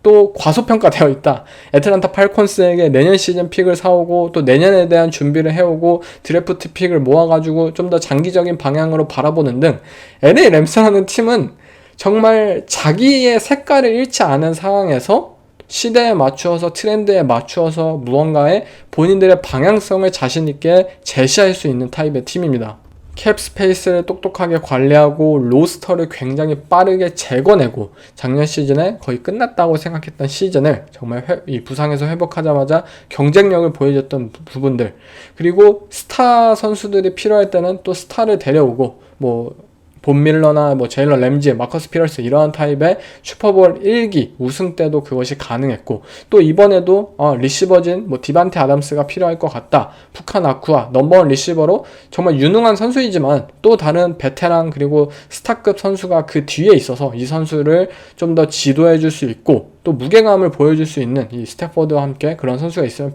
또 과소평가되어 있다. 애틀란타 팔콘스에게 내년 시즌 픽을 사오고 또 내년에 대한 준비를 해오고 드래프트 픽을 모아가지고 좀 더 장기적인 방향으로 바라보는 등 LA 램스라는 팀은 정말 자기의 색깔을 잃지 않은 상황에서 시대에 맞추어서 트렌드에 맞추어서 무언가의 본인들의 방향성을 자신있게 제시할 수 있는 타입의 팀입니다. 캡 스페이스를 똑똑하게 관리하고 로스터를 굉장히 빠르게 재궈내고 작년 시즌에 거의 끝났다고 생각했던 시즌을 정말 이 부상에서 회복하자마자 경쟁력을 보여줬던 부분들, 그리고 스타 선수들이 필요할 때는 또 스타를 데려오고 뭐 본 밀러나 뭐 제일런 램지, 마커스 피러스 이러한 타입의 슈퍼볼 1기 우승 때도 그것이 가능했고 또 이번에도 리시버진 뭐 디반테 아담스가 필요할 것 같다. 푸카 나쿠아 넘버원 리시버로 정말 유능한 선수이지만 또 다른 베테랑 그리고 스타급 선수가 그 뒤에 있어서 이 선수를 좀 더 지도해 줄 수 있고 또 무게감을 보여줄 수 있는 이 스태포드와 함께 그런 선수가 있으면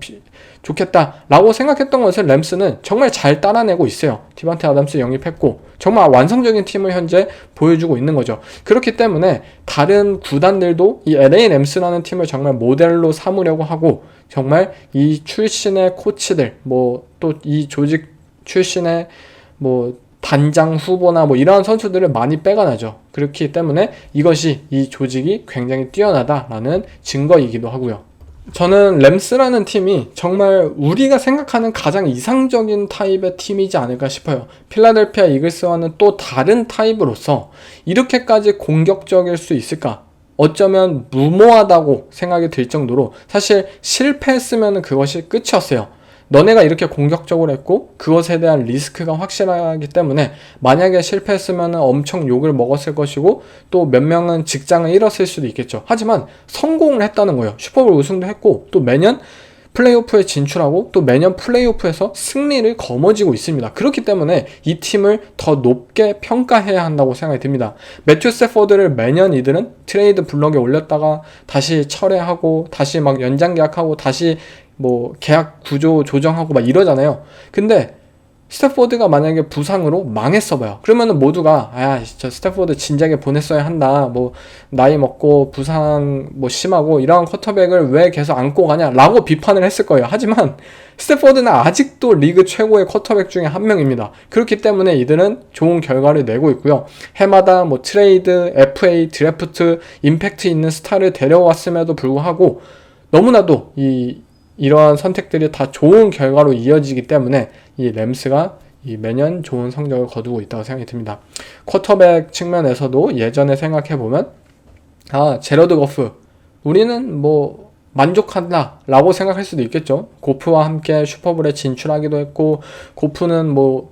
좋겠다라고 생각했던 것을 램스는 정말 잘 따라내고 있어요. 디반테 아담스 영입했고 정말 완성적인 팀을 현재 보여주고 있는 거죠. 그렇기 때문에 다른 구단들도 이 LA 램스라는 팀을 정말 모델로 삼으려고 하고 정말 이 출신의 코치들 뭐 또 이 조직 출신의 뭐 단장 후보나 뭐 이러한 선수들을 많이 빼가나죠. 그렇기 때문에 이것이 이 조직이 굉장히 뛰어나다라는 증거이기도 하고요. 저는 램스라는 팀이 정말 우리가 생각하는 가장 이상적인 타입의 팀이지 않을까 싶어요. 필라델피아 이글스와는 또 다른 타입으로서 이렇게까지 공격적일 수 있을까? 어쩌면 무모하다고 생각이 들 정도로 사실 실패했으면 그것이 끝이었어요. 너네가 이렇게 공격적으로 했고 그것에 대한 리스크가 확실하기 때문에 만약에 실패했으면 엄청 욕을 먹었을 것이고 또 몇 명은 직장을 잃었을 수도 있겠죠. 하지만 성공을 했다는 거예요. 슈퍼볼 우승도 했고 또 매년 플레이오프에 진출하고 또 매년 플레이오프에서 승리를 거머쥐고 있습니다. 그렇기 때문에 이 팀을 더 높게 평가해야 한다고 생각이 듭니다. 매튜 스태포드를 매년 이들은 트레이드 블럭에 올렸다가 다시 철회하고 다시 막 연장 계약하고 다시 뭐 계약 구조 조정하고 막 이러잖아요. 근데 스태포드가 만약에 부상으로 망했어봐요. 그러면은 모두가 저 스태포드 진작에 보냈어야 한다. 뭐 나이 먹고 부상 뭐 심하고 이러한 쿼터백을 왜 계속 안고 가냐라고 비판을 했을 거예요. 하지만 스태포드는 아직도 리그 최고의 쿼터백 중에 한 명입니다. 그렇기 때문에 이들은 좋은 결과를 내고 있고요. 해마다 뭐 트레이드, FA, 드래프트, 임팩트 있는 스타를 데려왔음에도 불구하고 너무나도 이러한 선택들이 다 좋은 결과로 이어지기 때문에 이 램스가 매년 좋은 성적을 거두고 있다고 생각이 듭니다. 쿼터백 측면에서도 예전에 생각해보면 제러드 거프 우리는 뭐 만족한다 라고 생각할 수도 있겠죠. 고프와 함께 슈퍼볼에 진출하기도 했고 고프는 뭐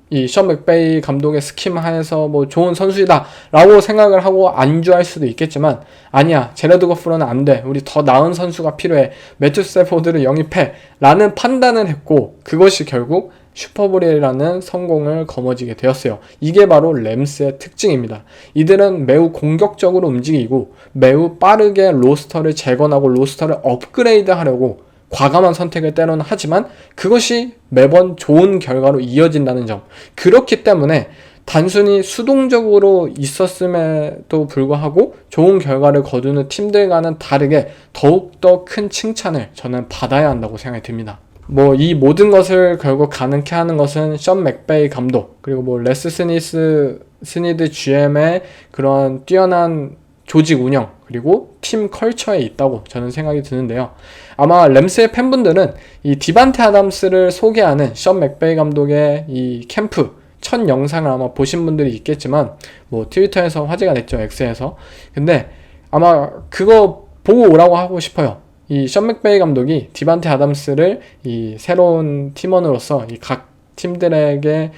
이 션 맥베이 감독의 스킴 하에서 뭐 좋은 선수이다 라고 생각을 하고 안주할 수도 있겠지만 아니야, 제러드 거프로는 안 돼, 우리 더 나은 선수가 필요해, 매튜 스태포드를 영입해 라는 판단을 했고 그것이 결국 슈퍼볼이라는 성공을 거머쥐게 되었어요. 이게 바로 램스의 특징입니다. 이들은 매우 공격적으로 움직이고 매우 빠르게 로스터를 재건하고 로스터를 업그레이드 하려고 과감한 선택을 때로는 하지만 그것이 매번 좋은 결과로 이어진다는 점. 그렇기 때문에 단순히 수동적으로 있었음에도 불구하고 좋은 결과를 거두는 팀들과는 다르게 더욱더 큰 칭찬을 저는 받아야 한다고 생각이 듭니다. 뭐 이 모든 것을 결국 가능케 하는 것은 션 맥베이 감독 그리고 뭐 레스 스니드 GM의 그런 뛰어난 조직 운영 그리고 팀 컬처에 있다고 저는 생각이 드는데요. 아마 램스의 팬분들은 이 디반테 아담스를 소개하는 션 맥베이 감독의 이 캠프 첫 영상을 아마 보신 분들이 있겠지만 뭐 트위터에서 화제가 됐죠. X에서. 근데 아마 그거 보고 오라고 하고 싶어요. 이 션 맥베이 감독이 디반테 아담스를 이 새로운 팀원으로서 이 각 팀원들에게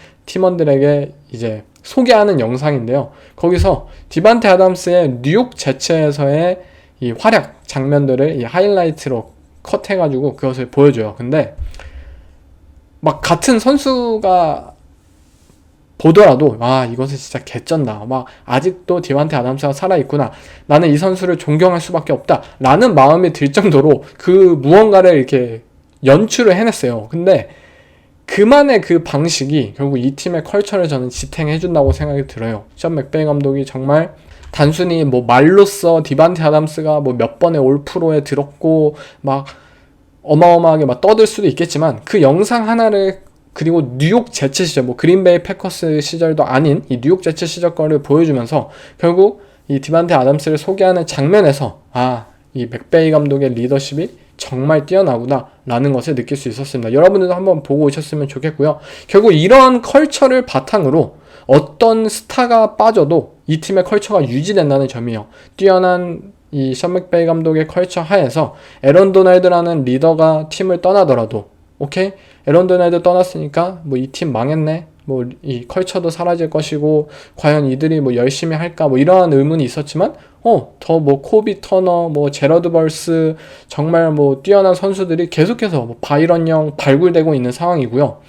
이제 소개하는 영상인데요. 거기서 디반테 아담스의 뉴욕 제츠에서의 이 활약 장면들을 이 하이라이트로 컷해가지고 그것을 보여줘요. 근데 막 같은 선수가 보더라도 이것은 진짜 개쩐다. 막 아직도 디반테 아담스가 살아있구나. 나는 이 선수를 존경할 수밖에 없다. 라는 마음이 들 정도로 그 무언가를 이렇게 연출을 해냈어요. 근데 그만의 그 방식이 결국 이 팀의 컬처를 저는 지탱해준다고 생각이 들어요. 션 맥베이 감독이 정말 단순히 뭐 말로써 디반테 아담스가 뭐 몇 번의 올 프로에 들었고 막 어마어마하게 막 떠들 수도 있겠지만 그 영상 하나를 그리고 뉴욕 제츠 시절 뭐 그린베이 패커스 시절도 아닌 이 뉴욕 제츠 시절 거를 보여주면서 결국 이 디반테 아담스를 소개하는 장면에서 이 맥베이 감독의 리더십이 정말 뛰어나구나 라는 것을 느낄 수 있었습니다. 여러분들도 한번 보고 오셨으면 좋겠고요. 결국 이런 컬처를 바탕으로 어떤 스타가 빠져도 이 팀의 컬처가 유지된다는 점이에요. 뛰어난 이 션 맥베이 감독의 컬처 하에서 에런 도널드라는 리더가 팀을 떠나더라도 오케이? 에런 도널드 떠났으니까 뭐 이 팀 망했네? 뭐 이 컬처도 사라질 것이고 과연 이들이 뭐 열심히 할까? 뭐 이러한 의문이 있었지만 더 뭐 코비 터너, 뭐 제러드 벌스 정말 뭐 뛰어난 선수들이 계속해서 뭐 바이런 영 발굴되고 있는 상황이고요.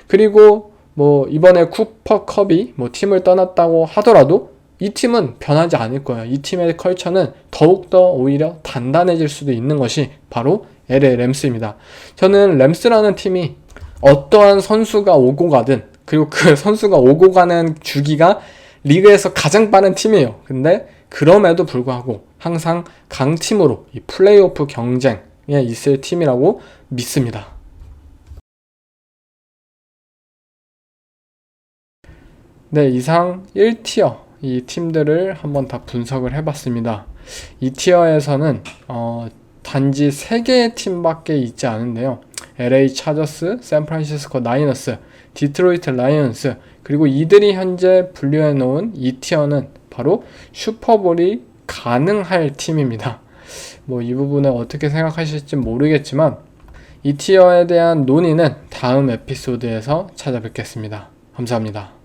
그리고 뭐 이번에 쿠퍼컵이 뭐 팀을 떠났다고 하더라도 이 팀은 변하지 않을 거예요. 이 팀의 컬처는 더욱더 오히려 단단해질 수도 있는 것이 바로 LA 램스입니다. 저는 램스라는 팀이 어떠한 선수가 오고 가든 그리고 그 선수가 오고 가는 주기가 리그에서 가장 빠른 팀이에요. 근데 그럼에도 불구하고 항상 강팀으로 이 플레이오프 경쟁에 있을 팀이라고 믿습니다. 네, 이상 1티어 이 팀들을 한번 다 분석을 해봤습니다. 이 티어에서는 단지 3개의 팀밖에 있지 않은데요. LA 차저스, 샌프란시스코 나이너스, 디트로이트 라이언스 그리고 이들이 현재 분류해 놓은 이 티어는 바로 슈퍼볼이 가능할 팀입니다. 뭐 이 부분에 어떻게 생각하실지 모르겠지만 이 티어에 대한 논의는 다음 에피소드에서 찾아뵙겠습니다. 감사합니다.